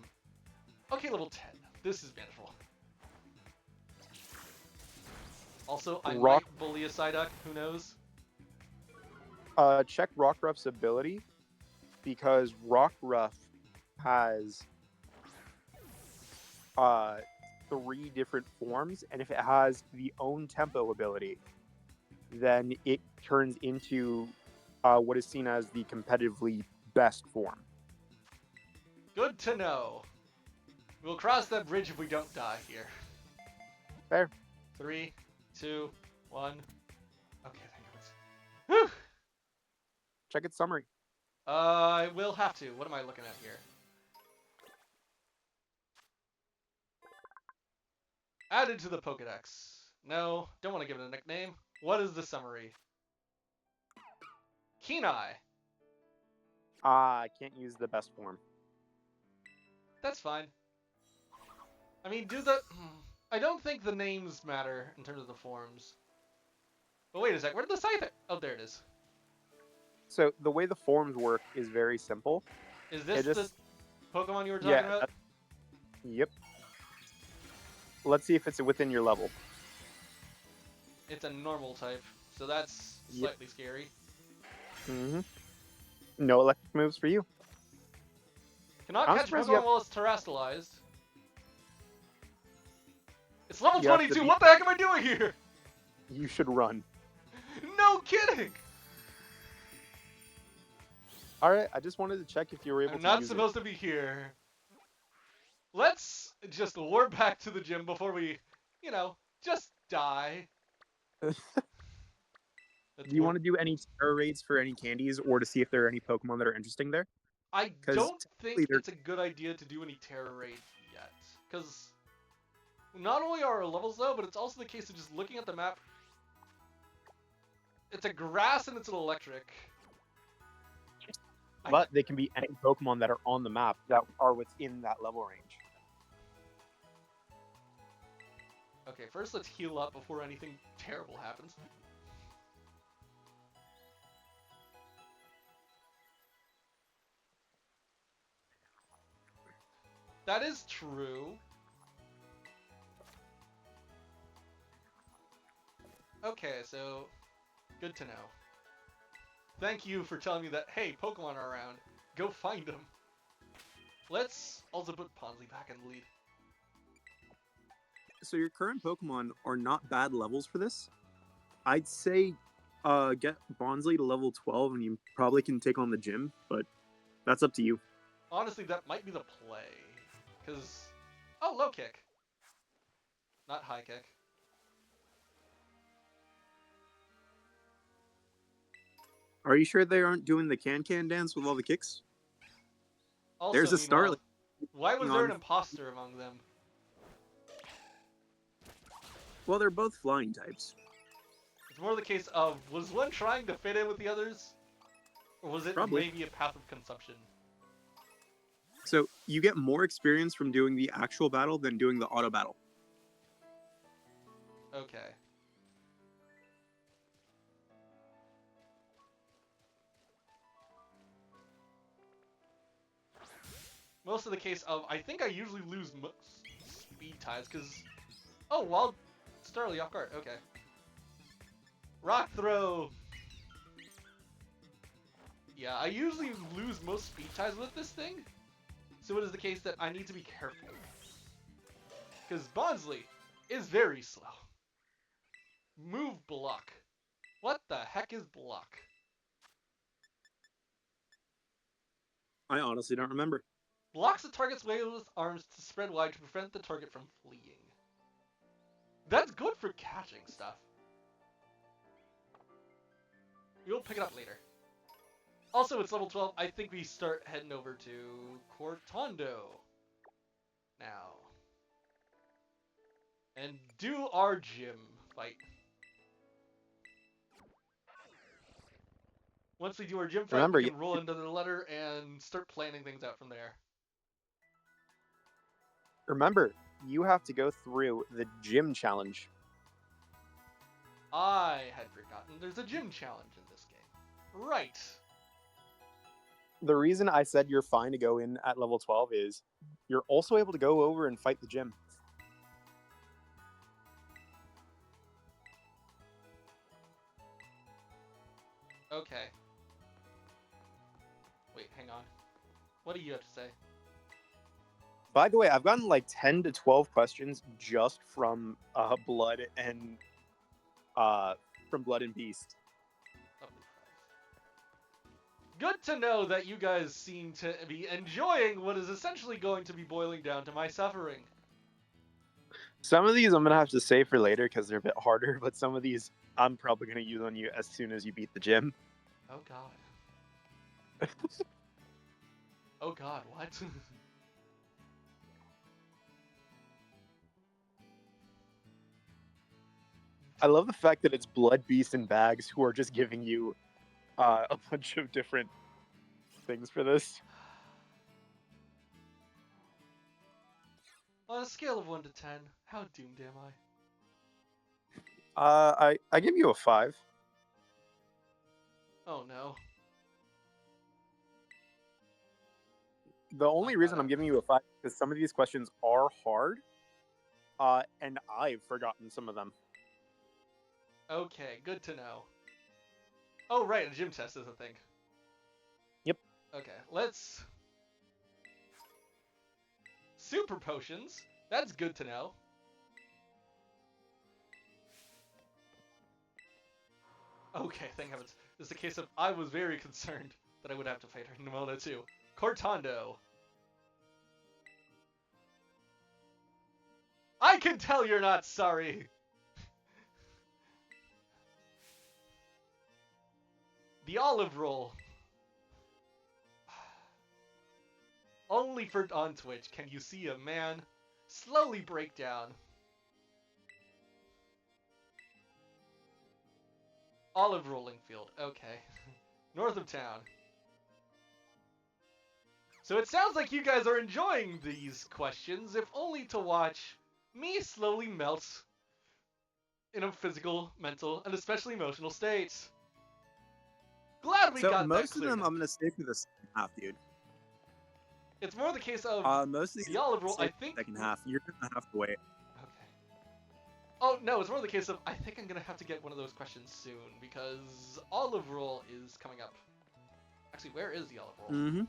Okay, level 10. This is manageable. Also, I might bully a Psyduck, who knows? Check Rockruff's ability, because Rockruff has 3 different forms, and if it has the own tempo ability, then it turns into what is seen as the competitively best form. Good to know. We'll cross that bridge if we don't die here. Fair. 3, 2, 1. Okay, thank goodness. Whew! Check its summary. I will have to. What am I looking at here? Added to the Pokedex. No, don't want to give it a nickname. What is the summary? Kenai. I can't use the best form. That's fine. I mean, I don't think the names matter in terms of the forms. But wait a sec, where did the Scyther? Oh, there it is. So the way the forms work is very simple. Is this Pokemon you were talking Yeah. about? Yep. Let's see if it's within your level. It's a normal type, so that's Yep. slightly scary. Mm-hmm. No electric moves for you. Cannot I'm catch surprised Pokemon you have- while it's terrestrialized. It's level You have to 22. beat- What the heck am I doing here? You should run. No kidding. All right. I just wanted to check if you were able I'm to not use supposed to be here. Let's just warp back to the gym before we, just die. it. Let's Do you warp- want to do any terror raids for any candies, or to see if there are any Pokemon that are interesting there? I 'Cause don't technically think it's a good idea to do any terror raids yet. Because not only are our levels low, but it's also the case of just looking at the map. It's a grass and it's an electric. But they can be any Pokemon that are on the map that are within that level range. Okay, first let's heal up before anything terrible happens. That is true. Okay, so good to know. Thank you for telling me that, hey, Pokemon are around. Go find them. Let's also put Ponsley back in the lead. So your current Pokemon are not bad levels for this. I'd say get Bonsly to level 12 and you probably can take on the gym, but that's up to you. Honestly, that might be the play. Because... Oh, low kick. Not high kick. Are you sure they aren't doing the can dance with all the kicks? Also, There's a meanwhile, Scarlet. why was there an on- imposter among them? Well, they're both flying types. It's more the case of, was one trying to fit in with the others? Or was it Probably. maybe a path of consumption? So you get more experience from doing the actual battle than doing the auto battle. Okay. Most of the case of, I think I usually lose speed ties, because... Oh, wild... Starly off guard, okay. Rock throw! Yeah, I usually lose most speed ties with this thing. So it is the case that I need to be careful. Because Bonsly is very slow. Move block. What the heck is block? I honestly don't remember. Blocks the target's waveless arms to spread wide to prevent the target from fleeing. That's good for catching stuff. We'll pick it up later. Also, it's level 12. I think we start heading over to Cortondo now. And do our gym fight. Once we do our gym fight, Remember, we can roll into the letter and start planning things out from there. Remember, you have to go through the gym challenge. I had forgotten there's a gym challenge in this game. Right. The reason I said you're fine to go in at level 12 is you're also able to go over and fight the gym. Okay. Wait, hang on. What do you have to say? By the way, I've gotten like 10 to 12 questions just from Blood and Beast. Lovely prize. Good to know that you guys seem to be enjoying what is essentially going to be boiling down to my suffering. Some of these I'm gonna have to save for later because they're a bit harder, but some of these I'm probably gonna use on you as soon as you beat the gym. Oh god. Oh god, what? I love the fact that it's Blood, Beast, and Bags who are just giving you a bunch of different things for this. On a scale of 1 to 10, how doomed am I? I give you a 5. Oh no. The only reason I'm giving you a 5 is because some of these questions are hard, and I've forgotten some of them. Okay, good to know. Oh, right, a gym test is a thing. Yep. Okay, let's... Super potions. That's good to know. Okay, thank heavens. This is a case of I was very concerned that I would have to fight her in Nimona too. Cortando. I can tell you're not sorry. The olive roll. Only for on Twitch can you see a man slowly break down. Olive rolling field. Okay. North of town. So it sounds like you guys are enjoying these questions, if only to watch me slowly melt in a physical, mental, and especially emotional state. Glad we So got that most of cleared them, up. I'm gonna stay for the second half, dude. It's more the case of Most of these the olive roll. stay I for the think. second half. You're gonna have to wait. Okay. Oh no, it's more the case of I think I'm gonna have to get one of those questions soon because olive roll is coming up. Actually, where is the olive roll? Mm-hmm.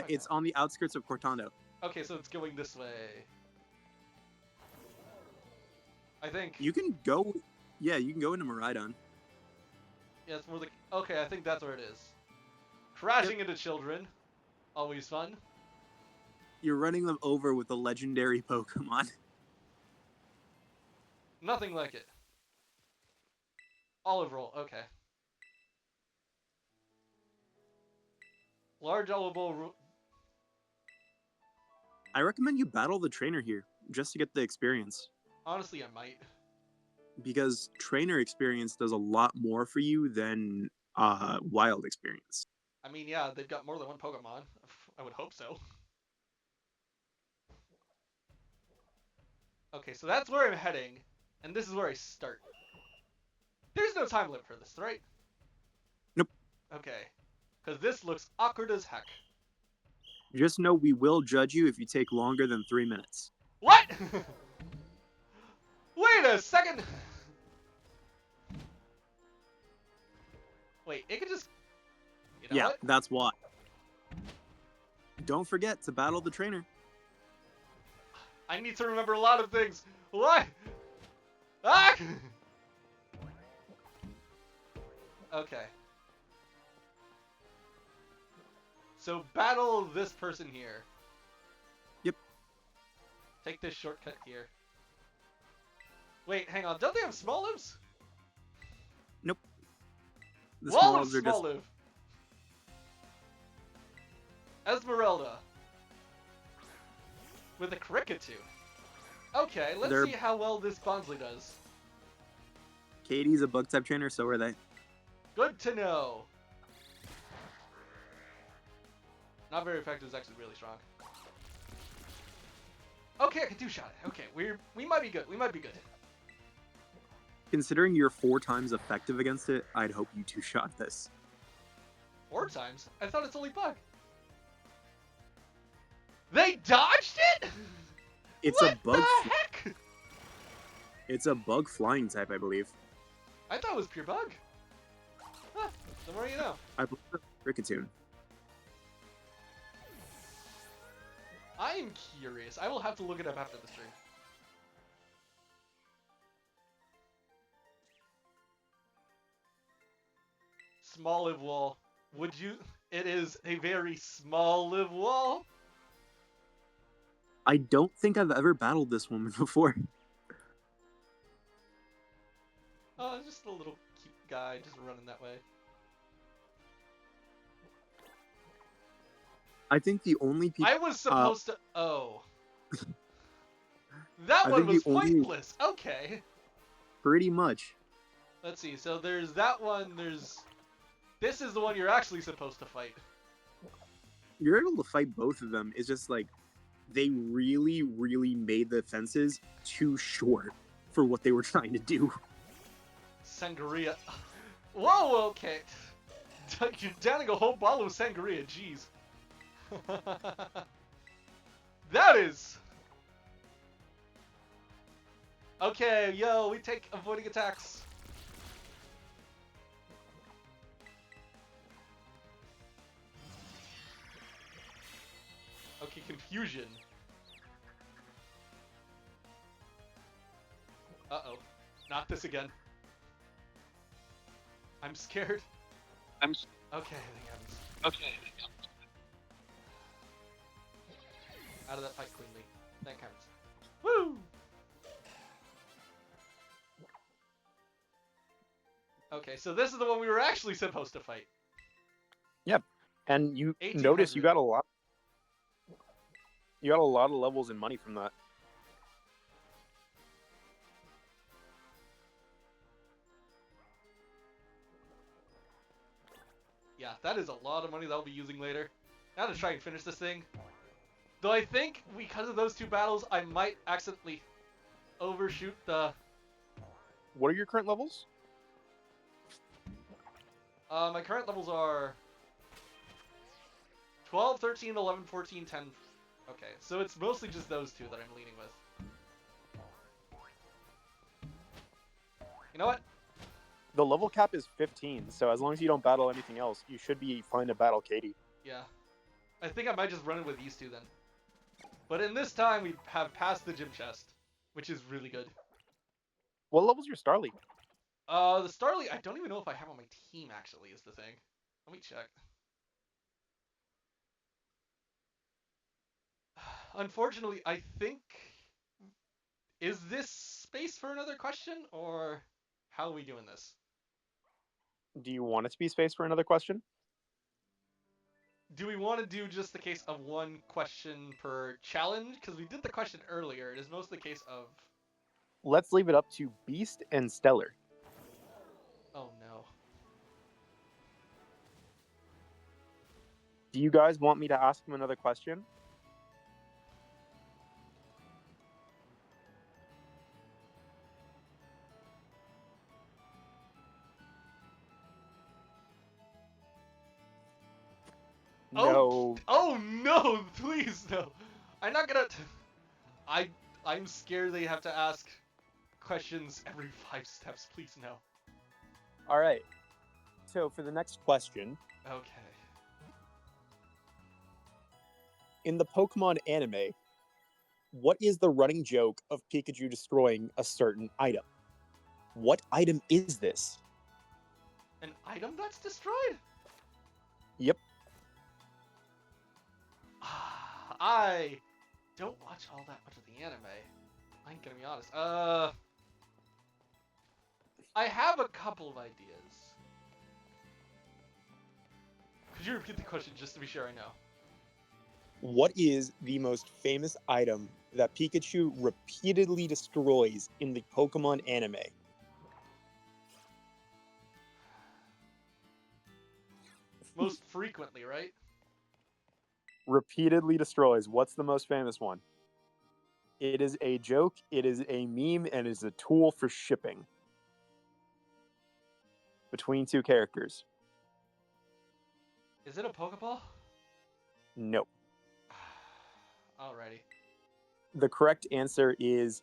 It's on the outskirts of Cortando. Okay, so it's going this way. I think. You can go. Yeah, you can go into Maridon. Yeah, it's more the. Okay, I think that's where it is. Crashing into children, always fun. You're running them over with a legendary Pokemon. Nothing like it. Olive roll. Okay. Large olive roll. I recommend you battle the trainer here just to get the experience, Honestly, I might. because trainer experience does a lot more for you than wild experience. I mean, yeah, they've got more than one Pokemon. I would hope so. Okay, so that's where I'm heading, and this is where I start. There's no time limit for this, right? Nope. Okay, because this looks awkward as heck. Just know we will judge you if you take longer than 3 minutes. What? Wait a second! Wait, it could just... You know Yeah, what? that's why. Don't forget to battle the trainer. I need to remember a lot of things. What? Ah! Okay. So battle this person here. Yep. Take this shortcut here. Wait, hang on. Don't they have small lives? Nope. The Wall of Smolives are just Smoliv. Esmeralda. With a Cricketoo. Okay, let's They're- see how well this Bonsley does. Katie's a bug type trainer, so are they. Good to know. Not very effective is actually really strong. Okay, I can two-shot it. Okay, we might be good. We might be good. Considering you're 4 times effective against it, I'd hope you 2-shot this. 4 times? I thought it's only bug. They dodged it? It's what a bug. the heck? It's a bug flying type, I believe. I thought it was pure bug. Huh, the more you know. I believe it's Rickatoon. I am curious. I will have to look it up after the stream. Small live wall. Would you? It is a very small live wall. I don't think I've ever battled this woman before. Oh, just a little cute guy just running that way. I think the only people. I was supposed to. Oh. That I one think was the only- pointless. Okay. Pretty much. Let's see. So there's that one. There's. This is the one you're actually supposed to fight. You're able to fight both of them. It's just like they really, really made the fences too short for what they were trying to do. Sangria. Whoa, okay. You're downing a whole bottle of sangria, jeez. That is... Okay, yo, we take avoiding attacks. Okay, confusion. Uh-oh. Not this again. I'm scared. Okay, I think I'm... Okay. Out of that fight cleanly. That counts. Woo! Okay, so this is the one we were actually supposed to fight. Yep. And you 1800. notice you got a lot. You got a lot of levels and money from that. Yeah, that is a lot of money that I'll be using later. Now to try and finish this thing. Though I think, because of those two battles, I might accidentally overshoot the... What are your current levels? My current levels are 12, 13, 11, 14, 10. Okay, so it's mostly just those two that I'm leading with. You know what? The level cap is 15, so as long as you don't battle anything else, you should be fine to battle Katie. Yeah. I think I might just run it with these two then. But in this time, we have passed the gym chest, which is really good. What level's your Starly? The Starly, I don't even know if I have on my team, actually, is the thing. Let me check. Unfortunately, I think... Is this space for another question, or how are we doing this? Do you want it to be space for another question? Do we want to do just the case of one question per challenge? Because we did the question earlier. It is mostly the case of... Let's leave it up to Beast and Stellar. Oh, no. Do you guys want me to ask him another question? No. Oh no! Please no! I'm not gonna. I'm scared they have to ask questions every 5 steps. Please no. All right. So for the next question, Okay. in the Pokemon anime, what is the running joke of Pikachu destroying a certain item? What item is this? An item that's destroyed? Yep. I don't watch all that much of the anime. I'm gonna be honest. I have a couple of ideas. Could you repeat the question just to be sure I know? What is the most famous item that Pikachu repeatedly destroys in the Pokemon anime? Most frequently, right? Repeatedly destroys. What's the most famous one? It is a joke, it is a meme, and it is a tool for shipping between two characters. Is it a Pokeball? No. Alrighty. The correct answer is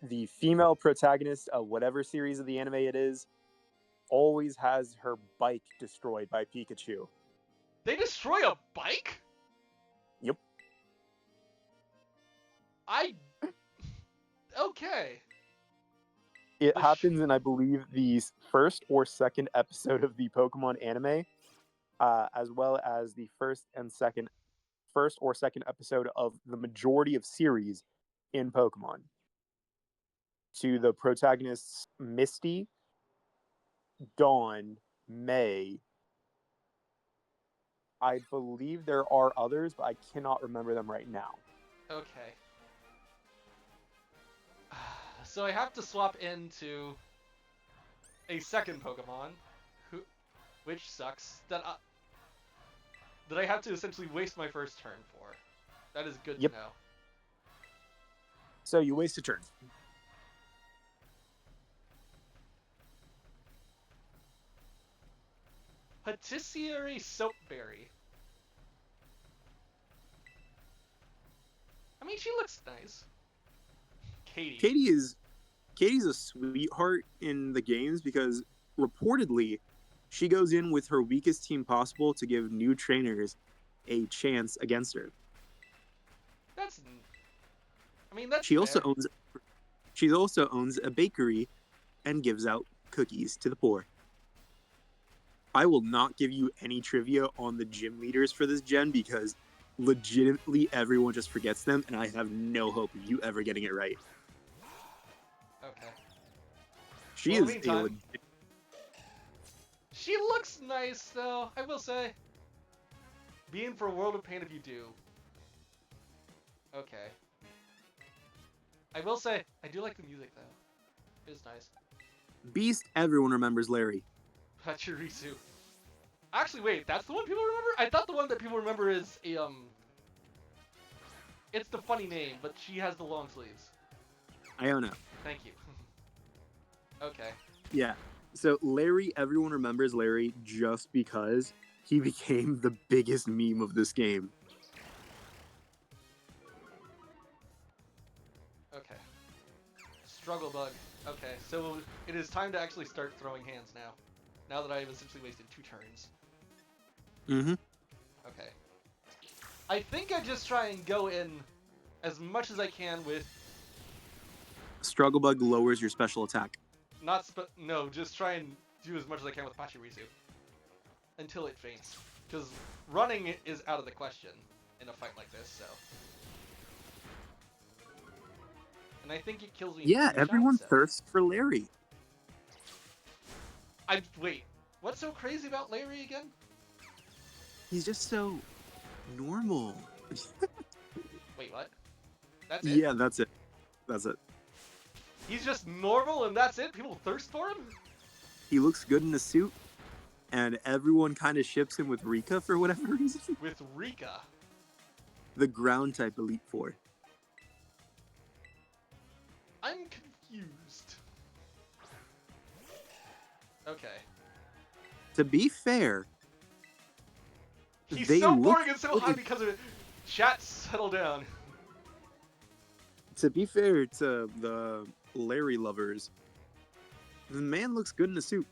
the female protagonist of whatever series of the anime it is always has her bike destroyed by Pikachu. They destroy a bike? Yep. Okay. It The happens in, I believe, the first or second episode of the Pokemon anime, as well as the first or second episode of the majority of series in Pokemon. To the protagonists Misty, Dawn, May. I believe there are others, but I cannot remember them right now. Okay. So I have to swap into a second Pokemon, which sucks, that I have to essentially waste my first turn for. That is good Yep. to know. So you waste a turn. Patisserie Soapberry. I mean, she looks nice. Katie. Katie's a sweetheart in the games because reportedly she goes in with her weakest team possible to give new trainers a chance against her. That's. I mean, that's She fair. also owns a bakery and gives out cookies to the poor. I will not give you any trivia on the gym leaders for this gen because legitimately everyone just forgets them, and I have no hope of you ever getting it right. Okay. She Well, in the is a meantime, legit. she looks nice, though, I will say. Being for a World of Pain if you do. Okay. I will say, I do like the music, though. It is nice. Beast, everyone remembers Larry. Pachirisu. Actually, wait, that's the one people remember? I thought the one that people remember is a, It's the funny name, but she has the long sleeves. Iona. Thank you. Okay. Yeah. So Larry, everyone remembers Larry just because he became the biggest meme of this game. Okay. Struggle bug. Okay, so it is time to actually start throwing hands now. Now that I have essentially wasted 2 turns. Mm-hmm. Okay. I think I just try and go in as much as I can with Struggle Bug lowers your special attack. no, just try and do as much as I can with Pachirisu. Until it faints. Because running is out of the question in a fight like this, so. And I think it kills me in Yeah, 2 everyone shots, so. thirsts for Larry. Wait, what's so crazy about Larry again? He's just so normal. Wait, what? That's it? Yeah, that's it. That's it. He's just normal and that's it? People thirst for him? He looks good in a suit, and everyone kind of ships him with Rika for whatever reason. With Rika. The ground type Elite Four. I'm confused. Okay. To be fair, He's they so look boring and so good. high because of it. Chat, settle down. To be fair to the Larry lovers, the man looks good in a suit.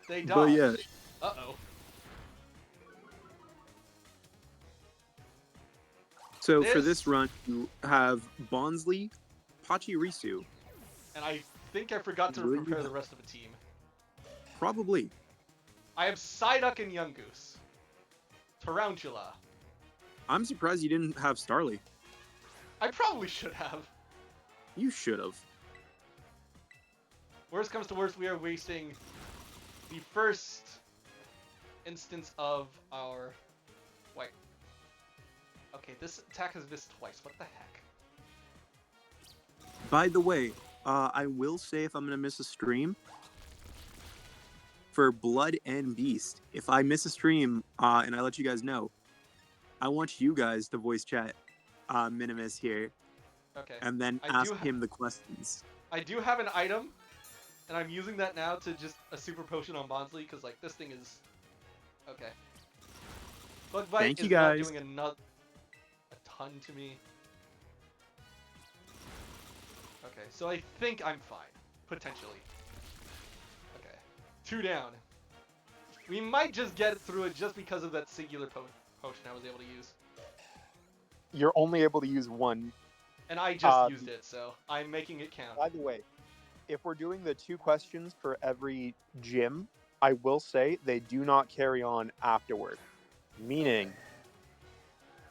They But dodge. yeah, Uh-oh. so for this run, you have Bonsley, Pachirisu, And I think I forgot to Will you prepare the have- rest of the team. probably. I have Psyduck and Yungoos. Tarantula. I'm surprised you didn't have Starly. I probably should have. You should have. Worst comes to worst, we are wasting the first instance of our... Wait. Okay, this attack has missed twice. What the heck? By the way, I will say if I'm going to miss a stream, for Blood and Beast, if I miss a stream and I let you guys know, I want you guys to voice chat Minimus here Okay. and then I ask him the questions. I do have an item, and I'm using that now to just a super potion on Bonsley, because, like, this thing is... Okay. Bug Bite Thank is you, guys. not doing a ton to me. Okay, so I think I'm fine. Potentially. Okay. 2 down. We might just get through it just because of that singular potion I was able to use. You're only able to use one. And I just used it, so I'm making it count. By the way, if we're doing the 2 questions for every gym, I will say they do not carry on afterward. Meaning,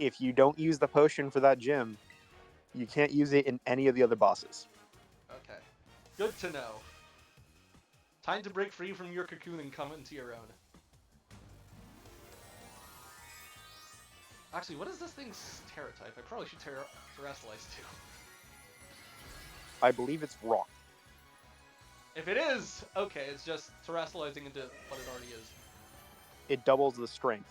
if you don't use the potion for that gym, you can't use it in any of the other bosses. Okay. Good to know. Time to break free from your cocoon and come into your own. Actually, what is this thing's Terra type? I probably should Terrestrialize too. I believe it's rock. If it is, okay, it's just Terrestrializing into what it already is. It doubles the strength.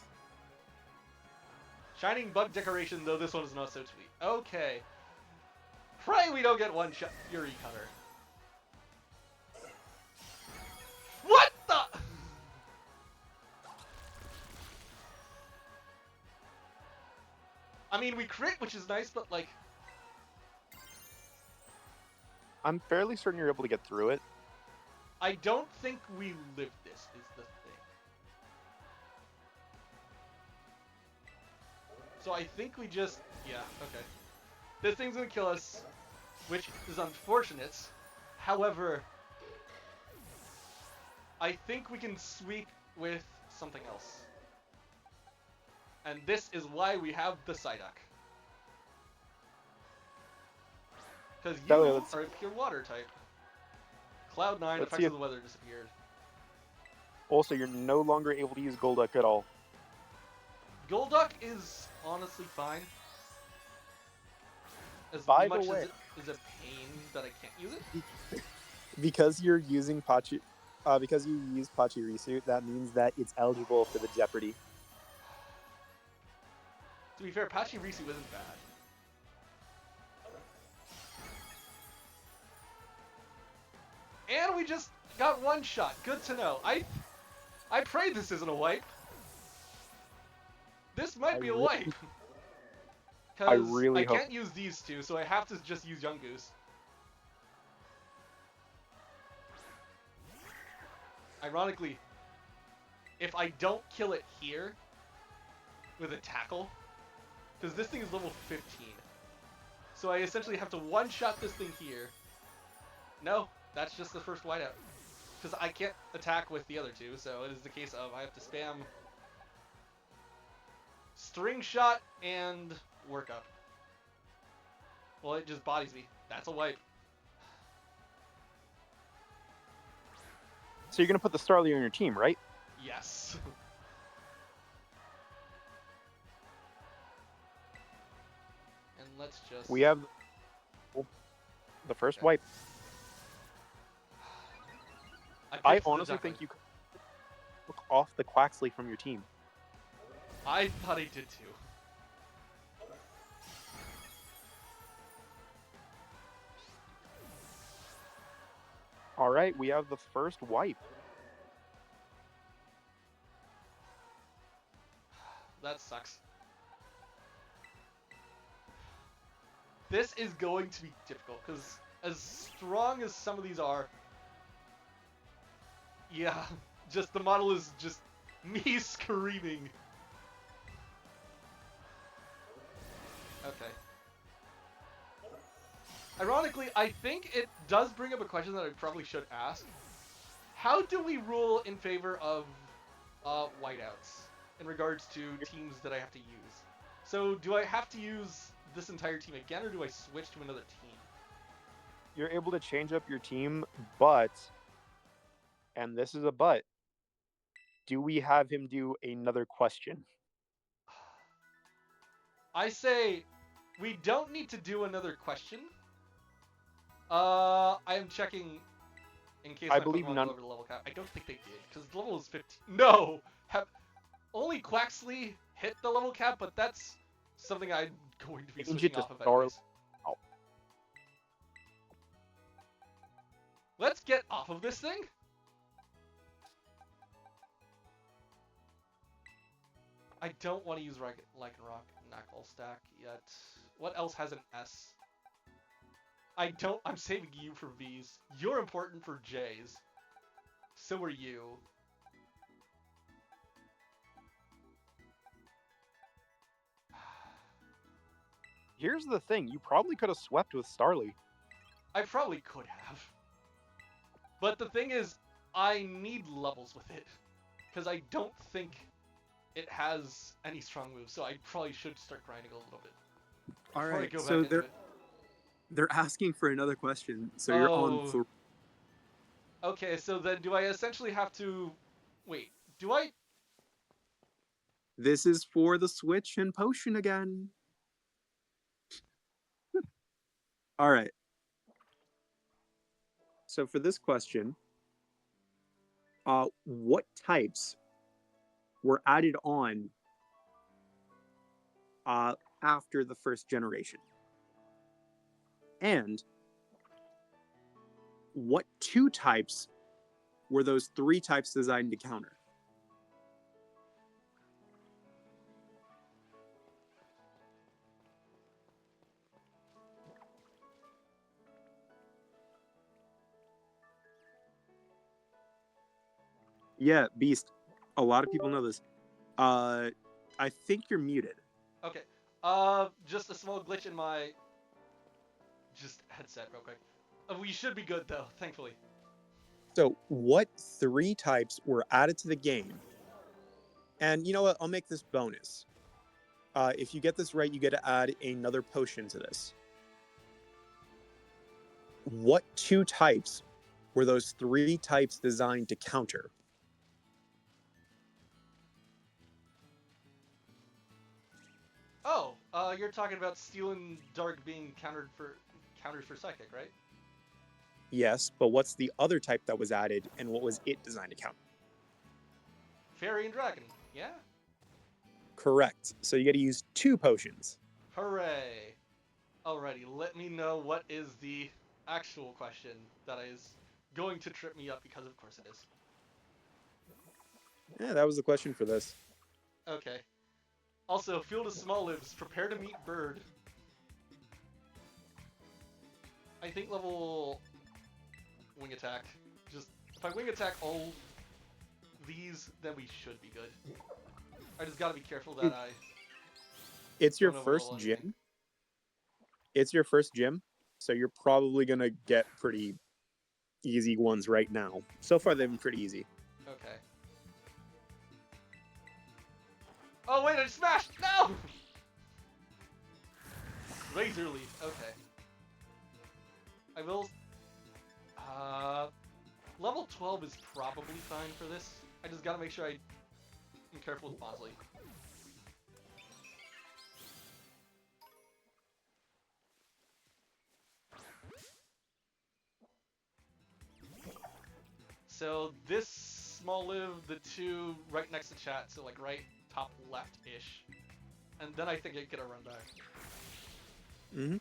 Shining Bug Decoration, though this one is not so sweet. Okay. Pray we don't get one-shot Fury Cutter. What the? I mean, we crit, which is nice, but like, I'm fairly certain you're able to get through it. I don't think we live this, is the thing. So I think we just, yeah, okay. This thing's gonna kill us, which is unfortunate. However, I think we can sweep with something else. And this is why we have the Psyduck. Because you Scarlet, let's- are a pure water type. Cloud 9, Let's effects see of the weather disappeared. Also, you're no longer able to use Golduck at all. Golduck is honestly fine. As By the much way- as it is a pain that I can't use it. Because you're using because you use Pachirisu, that means that it's eligible for the Jeopardy. To be fair, Pachirisu isn't bad. And we just got one shot. Good to know. I pray this isn't a wipe. This might be a wipe. I Because really I hope- can't use these two, so I have to just use Young Goose. Ironically, if I don't kill it here with a tackle, because this thing is level 15, so I essentially have to one-shot this thing here. No, that's just the first whiteout. Because I can't attack with the other two, so it is the case of I have to spam string shot and work up. Well, it just bodies me. That's a wipe. So you're gonna put the Starly on your team, right? Yes. And let's just... We have the first Okay. wipe. I picked the honestly duck think wipe. you could look off the Quaxley from your team. I thought I did too. All right, we have the first wipe. That sucks. This is going to be difficult, because as strong as some of these are, yeah, just the model is just me screaming. Okay. Ironically, I think it does bring up a question that I probably should ask. How do we rule in favor of whiteouts in regards to teams that I have to use? So do I have to use this entire team again, or do I switch to another team? You're able to change up your team, but, and this is a but, do we have him do another question? I say we don't need to do another question. I am checking in case I my believe Pokemon none- go over the level cap. I don't think they did, because the level is 15. No! Only Quaxley hit the level cap, but that's something I'm going to be Change switching it to off of Star- anyways. Oh. Let's get off of this thing. I don't want to use Lycanroc Knuckle Stack yet. What else has an S? I'm saving you for V's. You're important for J's. So are you. Here's the thing, you probably could have swept with Starly. I probably could have. But the thing is, I need levels with it. Because I don't think it has any strong moves, so I probably should start grinding a little bit. All before I right, go back so into it. they're asking for another question. So you're Oh. on for Okay, so then do I essentially have to... Wait, do I... this is for the Switch and Potion again. All right. So for this question, what types were added on after the first generation? And what two types were those three types designed to counter? Yeah, Beast. A lot of people know this. I think you're muted. Okay. Just a small glitch in my headset real quick. We should be good though, thankfully. So, what 3 types were added to the game? And you know what? I'll make this bonus. If you get this right, you get to add another potion to this. What 2 types were those 3 types designed to counter? Oh, you're talking about Steel and Dark being counters for Psychic, right? Yes, but what's the other type that was added, and what was it designed to counter? Fairy and Dragon, yeah? Correct. So you get to use 2 potions. Hooray! Alrighty, let me know what is the actual question that is going to trip me up, because of course it is. Yeah, that was the question for this. Okay. Also, Field of Small Lives, prepare to meet Bird. I think level wing attack. Just if I wing attack all these, then we should be good. I just gotta be careful that I It's your don't first overroll anything. gym. It's your first gym, so you're probably gonna get pretty easy ones right now. So far, they've been pretty easy. Okay. Oh wait, I smashed! No! Razor Leaf, okay. I will... Level 12 is probably fine for this. I just gotta make sure I'm careful with Bonsley. So this small live, the 2 right next to chat, so like right top left-ish. And then I think I get a run back. Mm-hmm.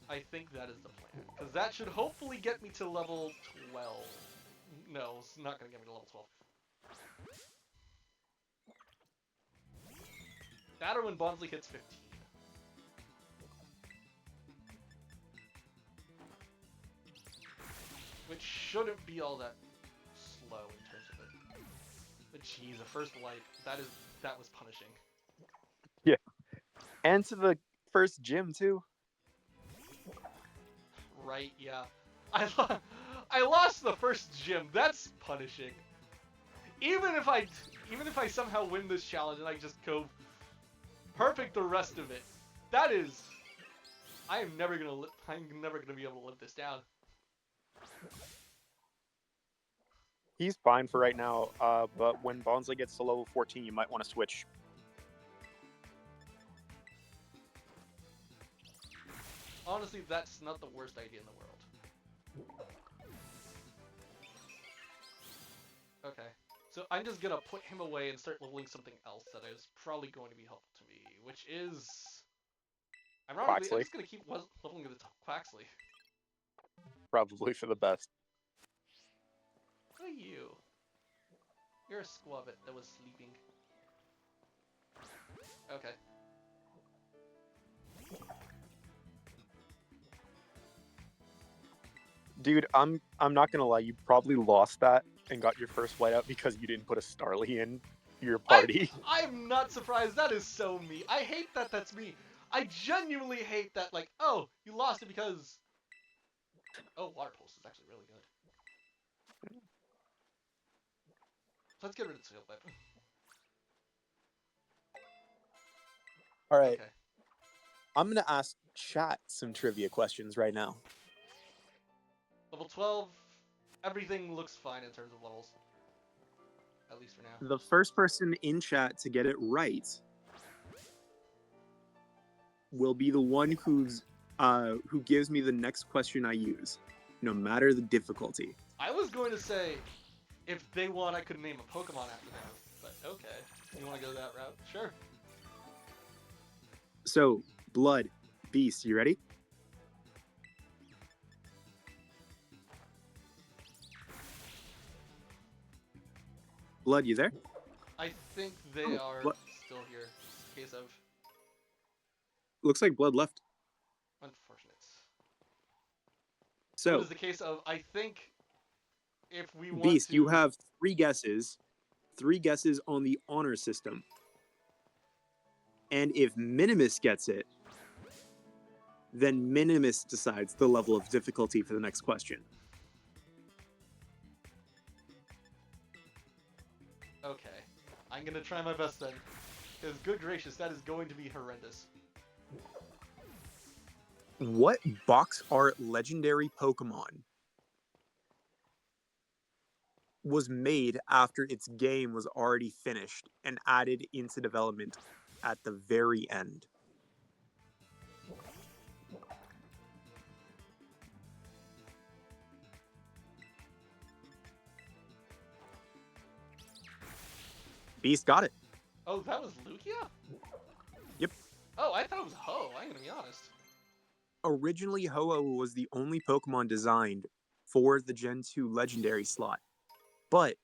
I think that is the plan. Because that should hopefully get me to level 12. No, it's not going to get me to level 12. Batter when Bonsley hits 15. Which shouldn't be all that slow in terms of it. But geez, a first light, that was punishing. Yeah. And to the first gym, too. Right, yeah. I lost the first gym. That's punishing. Even if I somehow win this challenge and I just go perfect the rest of it, that is, I'm never gonna be able to live this down. He's fine for right now, but when Bonsley gets to level 14, you might want to switch. Honestly, that's not the worst idea in the world. Okay, so I'm just gonna put him away and start leveling something else that is probably going to be helpful to me, which is... Ironically, I'm Quaxley. just gonna keep leveling the Quaxley. Probably for the best. What are you? You're a squabbit that was sleeping. Okay. Dude, I'm not gonna lie, you probably lost that and got your first whiteout because you didn't put a Starly in your party. I'm not surprised. That is so me. I hate that that's me. I genuinely hate that, like, oh, you lost it because... Oh, Water Pulse is actually really good. Let's get rid of Seal Whip. Alright. Okay. I'm gonna ask chat some trivia questions right now. Level 12, everything looks fine in terms of levels. At least for now. The first person in chat to get it right will be the one who gives me the next question I use, no matter the difficulty. I was going to say, if they want, I could name a Pokemon after them. But okay. You want to go that route? Sure. So, Blood, Beast, you ready? Blood, you there? I think they are still here. Case of... Looks like Blood left. Unfortunate. So it So, is the case of, I think if we want Beast, to... you have 3 guesses. 3 guesses on the honor system. And if Minimus gets it, then Minimus decides the level of difficulty for the next question. Okay. I'm gonna try my best then. Because good gracious, that is going to be horrendous. What box art legendary Pokemon was made after its game was already finished and added into development at the very end? Beast got it. Oh, that was Lugia? Yep. Oh, I thought it was Ho, I'm gonna be honest. Originally, Ho-Oh was the only Pokemon designed for the Gen 2 Legendary slot. But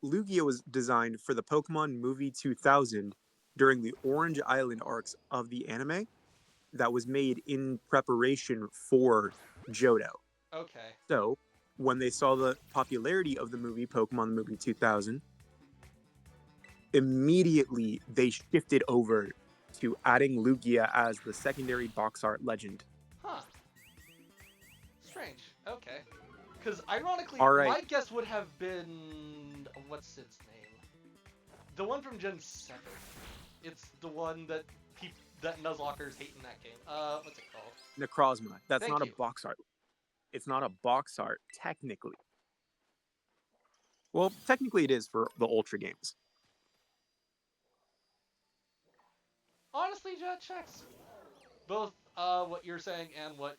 Lugia was designed for the Pokemon Movie 2000 during the Orange Island arcs of the anime that was made in preparation for Johto. Okay. So, when they saw the popularity of the movie Pokemon the Movie 2000, immediately they shifted over to adding Lugia as the secondary box art legend. Huh. Strange. Okay. Because ironically, All right. my guess would have been... What's its name? The one from Gen 7. It's the one that that Nuzlockers hate in that game. What's it called? Necrozma. That's Thank not you. a box art. It's not a box art, technically. Well, technically it is for the Ultra games. Honestly, Jet checks both what you're saying and what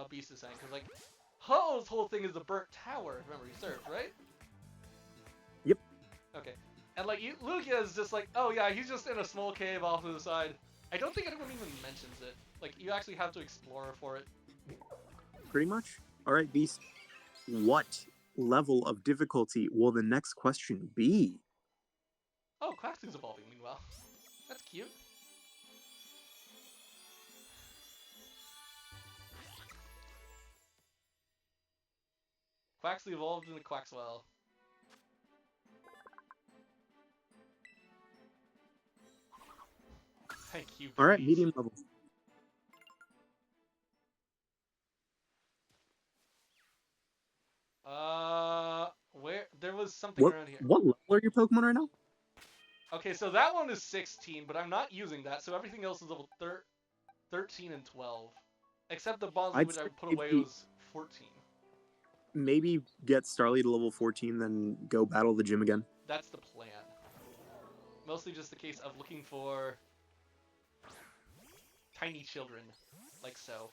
Beast is saying. Because, like, Ho-Oh's whole thing is the burnt tower, if memory serves, right? Yep. Okay. And, like, Lugia is just like, oh yeah, he's just in a small cave off to the side. I don't think anyone even mentions it. Like, you actually have to explore for it. Pretty much. All right, Beast. What level of difficulty will the next question be? Oh, Quaxly's evolving, meanwhile. That's cute. Quaxly evolved into Quaxwell. Thank you, All right, please. medium level. Where there was something around here. What level are your Pokemon right now? Okay, so that one is 16, but I'm not using that, so everything else is level 13 and 12. Except the Bonsley, I'd which I say put away, maybe- was 14. Maybe get Starly to level 14, then go battle the gym again. That's the plan. Mostly just a case of looking for tiny children, like so.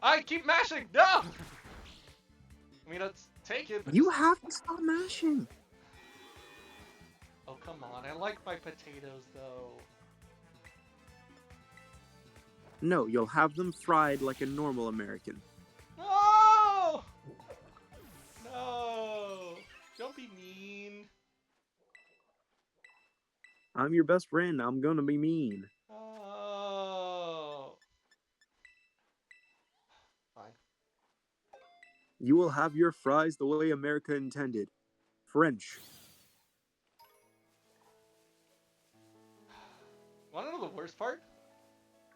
I keep mashing! No! I mean, let's take it, but You just... have to stop mashing. Oh, come on. I like my potatoes, though. No, you'll have them fried like a normal American. No! No! Don't be mean. I'm your best friend. I'm gonna be mean. Oh. Fine. You will have your fries the way America intended. French. Want to know the worst part?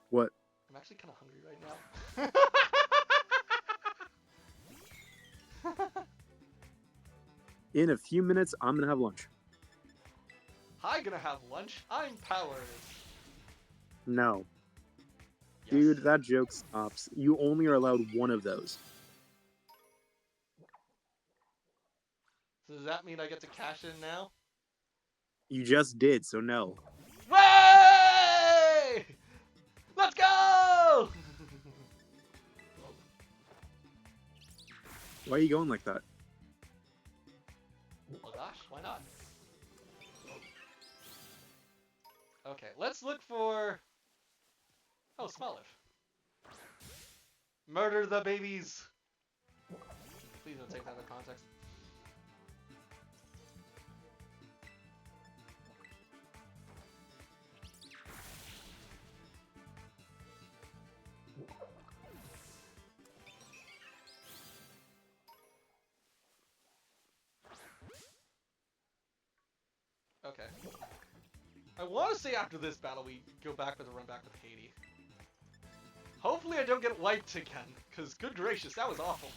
What? I'm actually kind of hungry right now. In a few minutes, I'm gonna have lunch. Hi, gonna have lunch. I'm Powers. No. Yes. Dude, that joke stops. You only are allowed one of those. So does that mean I get to cash in now? You just did, so no. Way! Let's go! Why are you going like that? Oh gosh, why not? Okay, let's look for... Oh, Smoliv. Murder the babies! Please don't take that out of context. Okay. I want to say after this battle we go back with a run back with Katie. Hopefully I don't get wiped again, because good gracious, that was awful.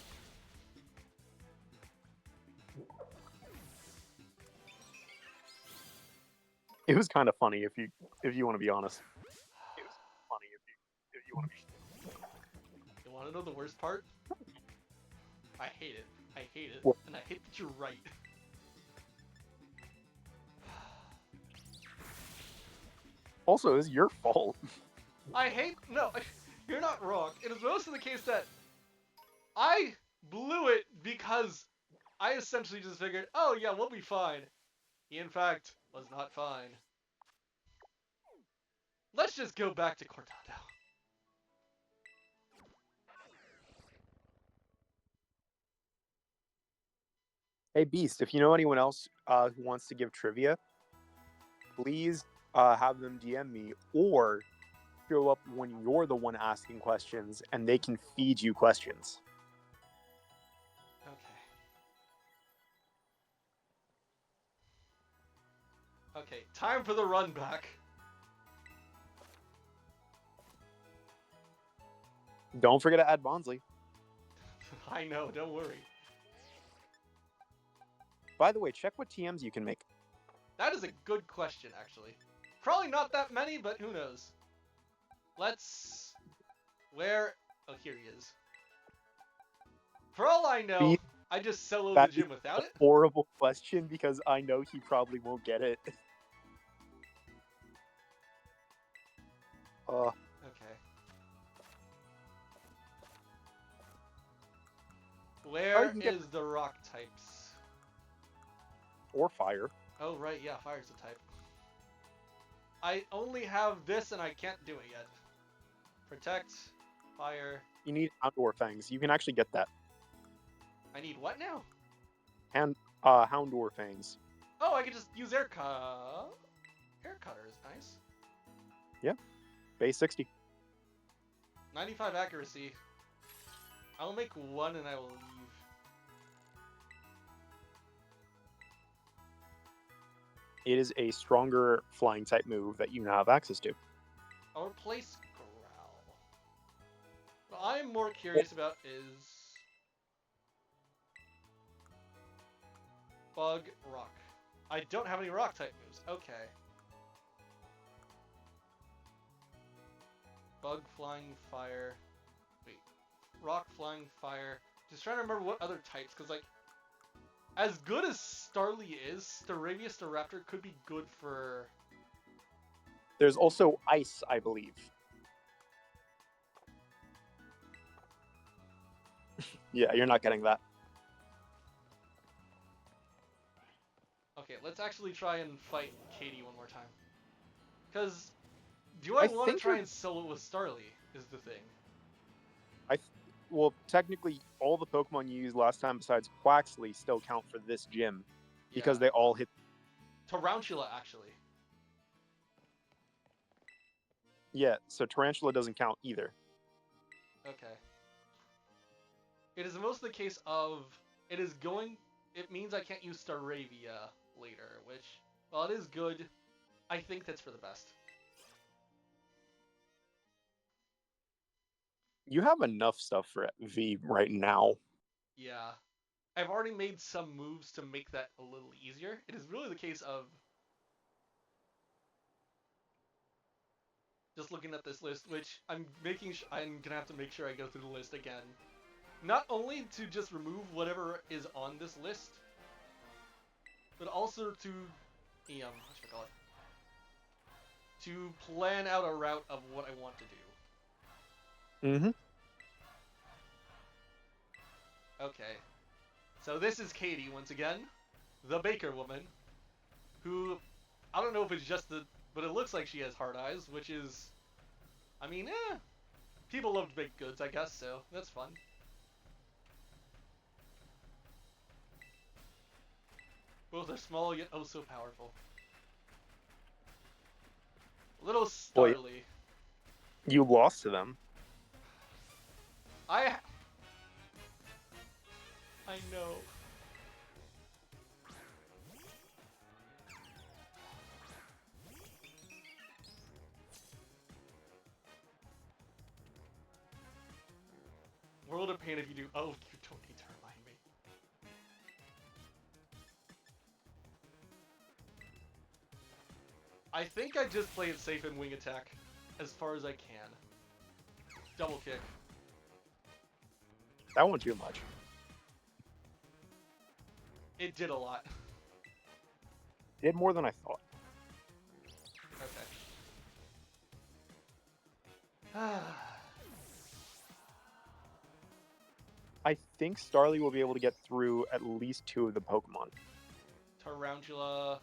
It was kind of funny if you want to be honest. It was funny if you want to be. You want to know the worst part? I hate it. I hate it. What? And I hate that you're right. Also, it's your fault. I hate... No, you're not wrong. It is mostly the case that I blew it because I essentially just figured, oh yeah, we'll be fine. He, in fact, was not fine. Let's just go back to Cortado. Hey, Beast, if you know anyone else who wants to give trivia, please have them DM me or show up when you're the one asking questions and they can feed you questions. Okay. Okay, time for the run back. Don't forget to add Bonsly. I know, don't worry. By the way, check what TMs you can make. That is a good question, actually. Probably not that many, but who knows. Let's... Where... Oh, here he is. For all I know, I just soloed That the gym without it. Horrible question because I know he probably won't get it. Okay. Where you can is the rock types? Or fire. Oh, right, yeah, fire's a type. I only have this and I can't do it yet. Protect, fire. You need outdoor fangs. You can actually get that. I need what now? And Houndor fangs. Oh, I can just use air cutter. Air cutter is nice. Yeah. Base 60. 95 accuracy. I'll make one and I will leave. It is a stronger flying type move that you now have access to. I'll replace Growl. What I'm more curious about is Bug Rock. I don't have any rock type moves. Okay. Bug, flying, fire. Wait. Rock, flying, fire. Just trying to remember what other types, because, like, as good as Starly is, Staravia Staraptor could be good for... There's also ice, I believe. Yeah, you're not getting that. Okay, let's actually try and fight Katie one more time. Because, do I want to think try you're- and solo with Starly, is the thing. Well, technically, all the Pokemon you used last time besides Quaxley still count for this gym. Because Yeah. they all hit... Tarantula, actually. Yeah, so Tarantula doesn't count either. Okay. It is mostly the case of, it means I can't use Staravia later, which, while it is good, I think that's for the best. You have enough stuff for V right now. Yeah. I've already made some moves to make that a little easier. It is really the case of just looking at this list, which I'm gonna have to make sure I go through the list again. Not only to just remove whatever is on this list, but also to, to plan out a route of what I want to do. Mm-hmm. Okay. So this is Katie, once again. The baker woman. Who, I don't know if it's just but it looks like she has hard eyes, which is, I mean, people loved baked goods, I guess, so that's fun. Both are small, yet oh so powerful. Little Boy. Starly. You lost to them. I know. pain if you do. Oh, you don't need to remind me. I think I just play it safe and wing attack as far as I can. Double kick. That wasn't too much. It did a lot. Did more than I thought. Okay. I think Starly will be able to get through at least 2 of the Pokemon. Tarantula.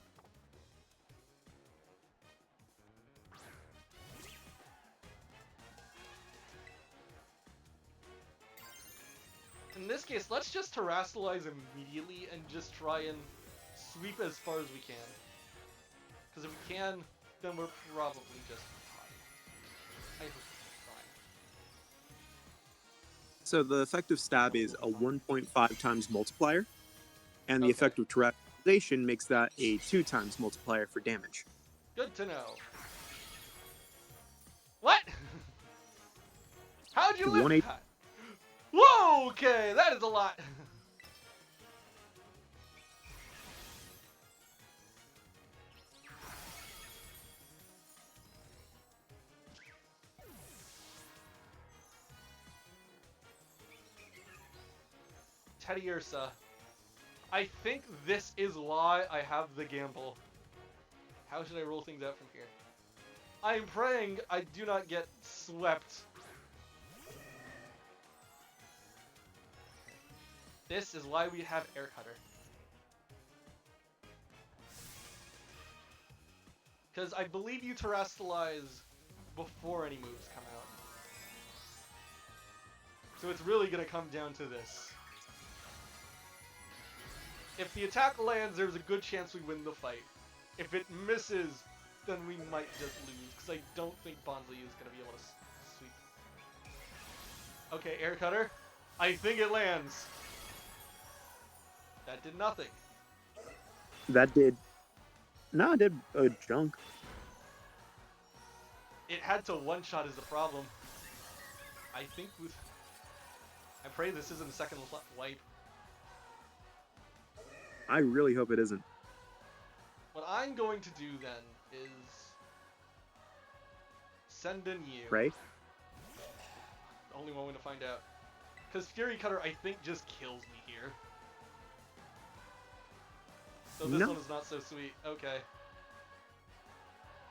In this case, let's just terrestrialize immediately and just try and sweep as far as we can. Because if we can, then we're probably just fine. I hope we're fine. So the effective stab is a 1.5 times multiplier, and the Okay. effective terrestrialization makes that a 2 times multiplier for damage. Good to know. What? How'd you live 180. that? Whoa, okay, that is a lot. Teddy Ursa. I think this is why I have the gamble. How should I roll things out from here? I'm praying I do not get swept. This is why we have Air Cutter. Because I believe you terrestrialize before any moves come out. So it's really going to come down to this. If the attack lands, there's a good chance we win the fight. If it misses, then we might just lose, because I don't think Bonsly is going to be able to sweep. Okay, Air Cutter. I think it lands. That did nothing. That did... No, it did a junk. It had to one-shot is the problem. I think with... I pray this isn't a second wipe. I really hope it isn't. What I'm going to do then is... send in you. Right? The only one way to find out. Because Fury Cutter, I think, just kills me here. So this No. one is not so sweet. Okay.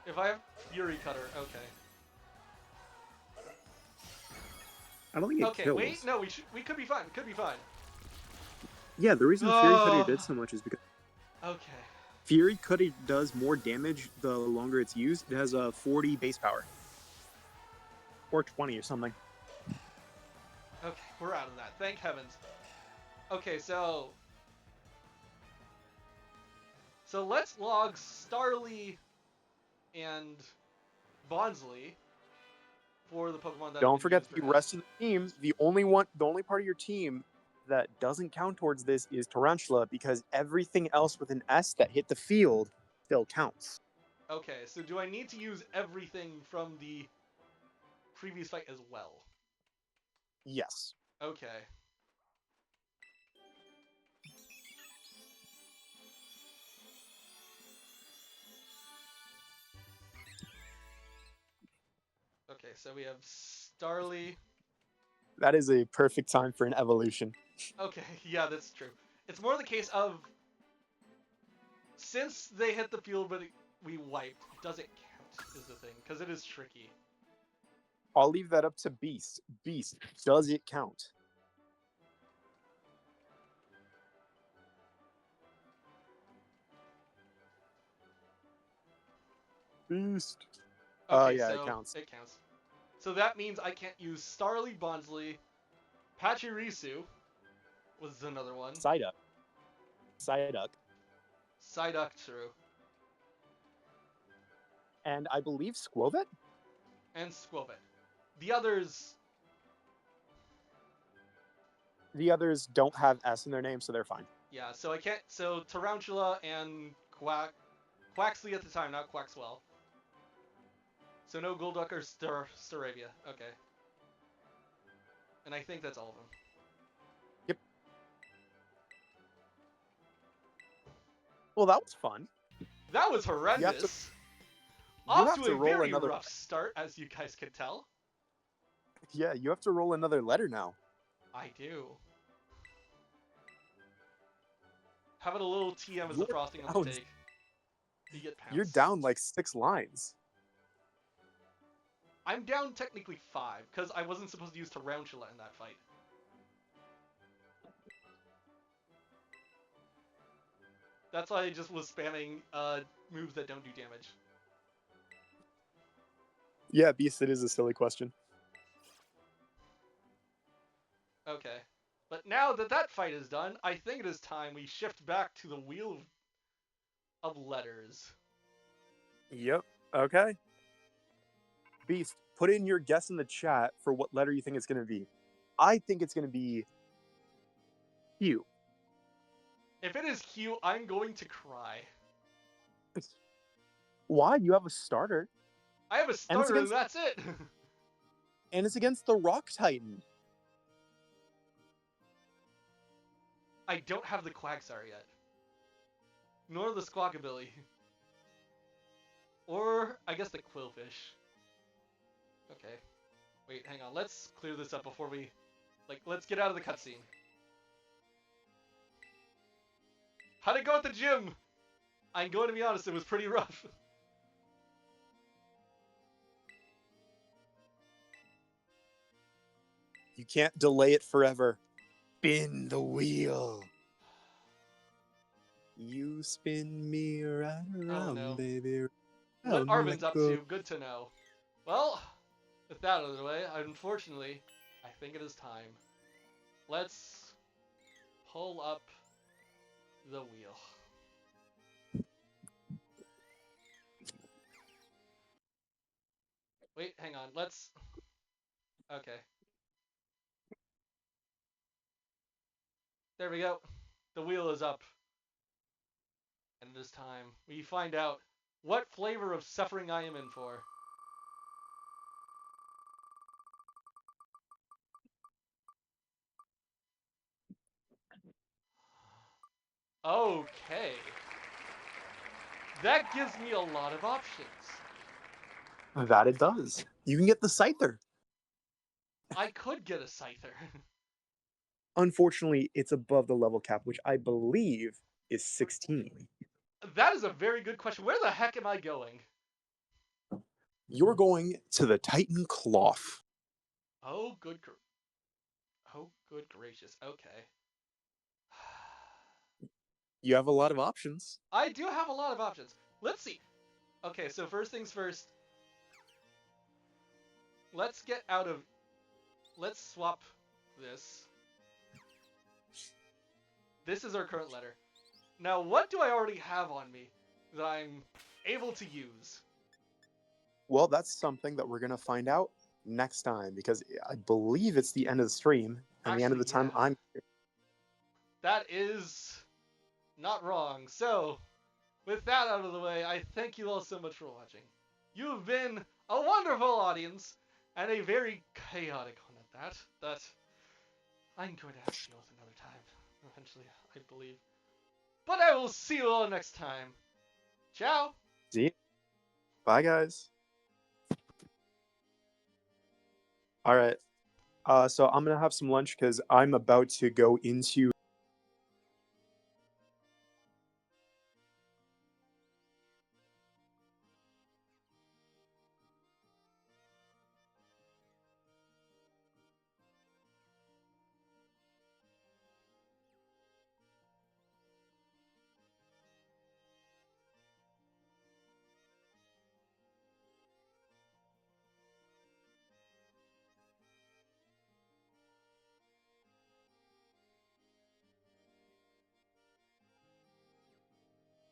If I have Fury Cutter, okay. I don't think it Okay, kills. wait, no, we could be fine. We could be fine. Yeah, the reason Fury Cutter did so much is because Okay. Fury Cutter does more damage the longer it's used. It has a 40 base power. Or 20 or something. Okay, we're out of that. Thank heavens. Okay, so let's log Starly and Bonsly for the Pokemon that Don't have been forget used the for this. rest of the team. The only part of your team that doesn't count towards this is Tarantula, because everything else with an S that hit the field still counts. Okay, so do I need to use everything from the previous fight as well? Yes. Okay. Okay, so we have Starly. That is a perfect time for an evolution. Okay, yeah, that's true. It's more the case of since they hit the field but we wiped, does it count is the thing, because it is tricky. I'll leave that up to Beast. Beast, does it count? Beast. Okay, Yeah, so it counts. It counts. So that means I can't use Starly, Bonsly, Pachirisu was another one. Psyduck. Psyduck. Psyduck, true. And I believe Squovet? And Squovet. The others... The others don't have S in their name, so they're fine. Yeah, so I can't... So Tarantula and Quaxley at the time, not Quaxwell. So no Golduck or Staravia. Okay. And I think that's all of them. Well, that was fun. That was horrendous. Off have to to a roll very another. rough start, as you guys can tell. Yeah, you have to roll another letter now. I do. Having a little TM as the You're frosting on down. the cake. You get pounced. You're down like 6 lines. I'm down technically 5, because I wasn't supposed to use Tarantula in that fight. That's why I just was spamming moves that don't do damage. Yeah, Beast, it is a silly question. Okay. But now that that fight is done, I think it is time we shift back to the wheel of letters. Yep. Okay. Beast, put in your guess in the chat for what letter you think it's going to be. I think it's going to be Q. If it is Q, I'm going to cry. Why? You have a starter. I have a starter and that's it! And it's against the Rock Titan. I don't have the Quagsire yet. Nor the Squawkabilly. Or, I guess the Quillfish. Okay. Wait, hang on. Let's clear this up before we... let's get out of the cutscene. How'd it go at the gym? I'm going to be honest, it was pretty rough. You can't delay it forever. Spin the wheel. You spin me right around, no. baby. What Arvin's up to, good to know. Well, with that out of the way, unfortunately, I think it is time. Let's pull up the wheel. Wait, hang on, let's... Okay. There we go. The wheel is up. And it is time we find out what flavor of suffering I am in for. Okay. That gives me a lot of options. That it does. You can get the Scyther. I could get a Scyther. Unfortunately, it's above the level cap, which I believe is 16. That is a very good question. Where the heck am I going? You're going to the Titan Cloth. Oh, good gracious. Okay. You have a lot of options. I do have a lot of options. Let's see. Okay, so first things first. Let's get out of... Let's swap this. This is our current letter. Now, what do I already have on me that I'm able to use? Well, that's something that we're going to find out next time, because I believe it's the end of the stream and the end of the time I'm here. That is not wrong. So, with that out of the way, I thank you all so much for watching. You've been a wonderful audience, and a very chaotic one at that. That I'm going to have to deal with another time, eventually, I believe. But I will see you all next time. Ciao! See you. Bye, guys. All right. So I'm going to have some lunch because I'm about to go into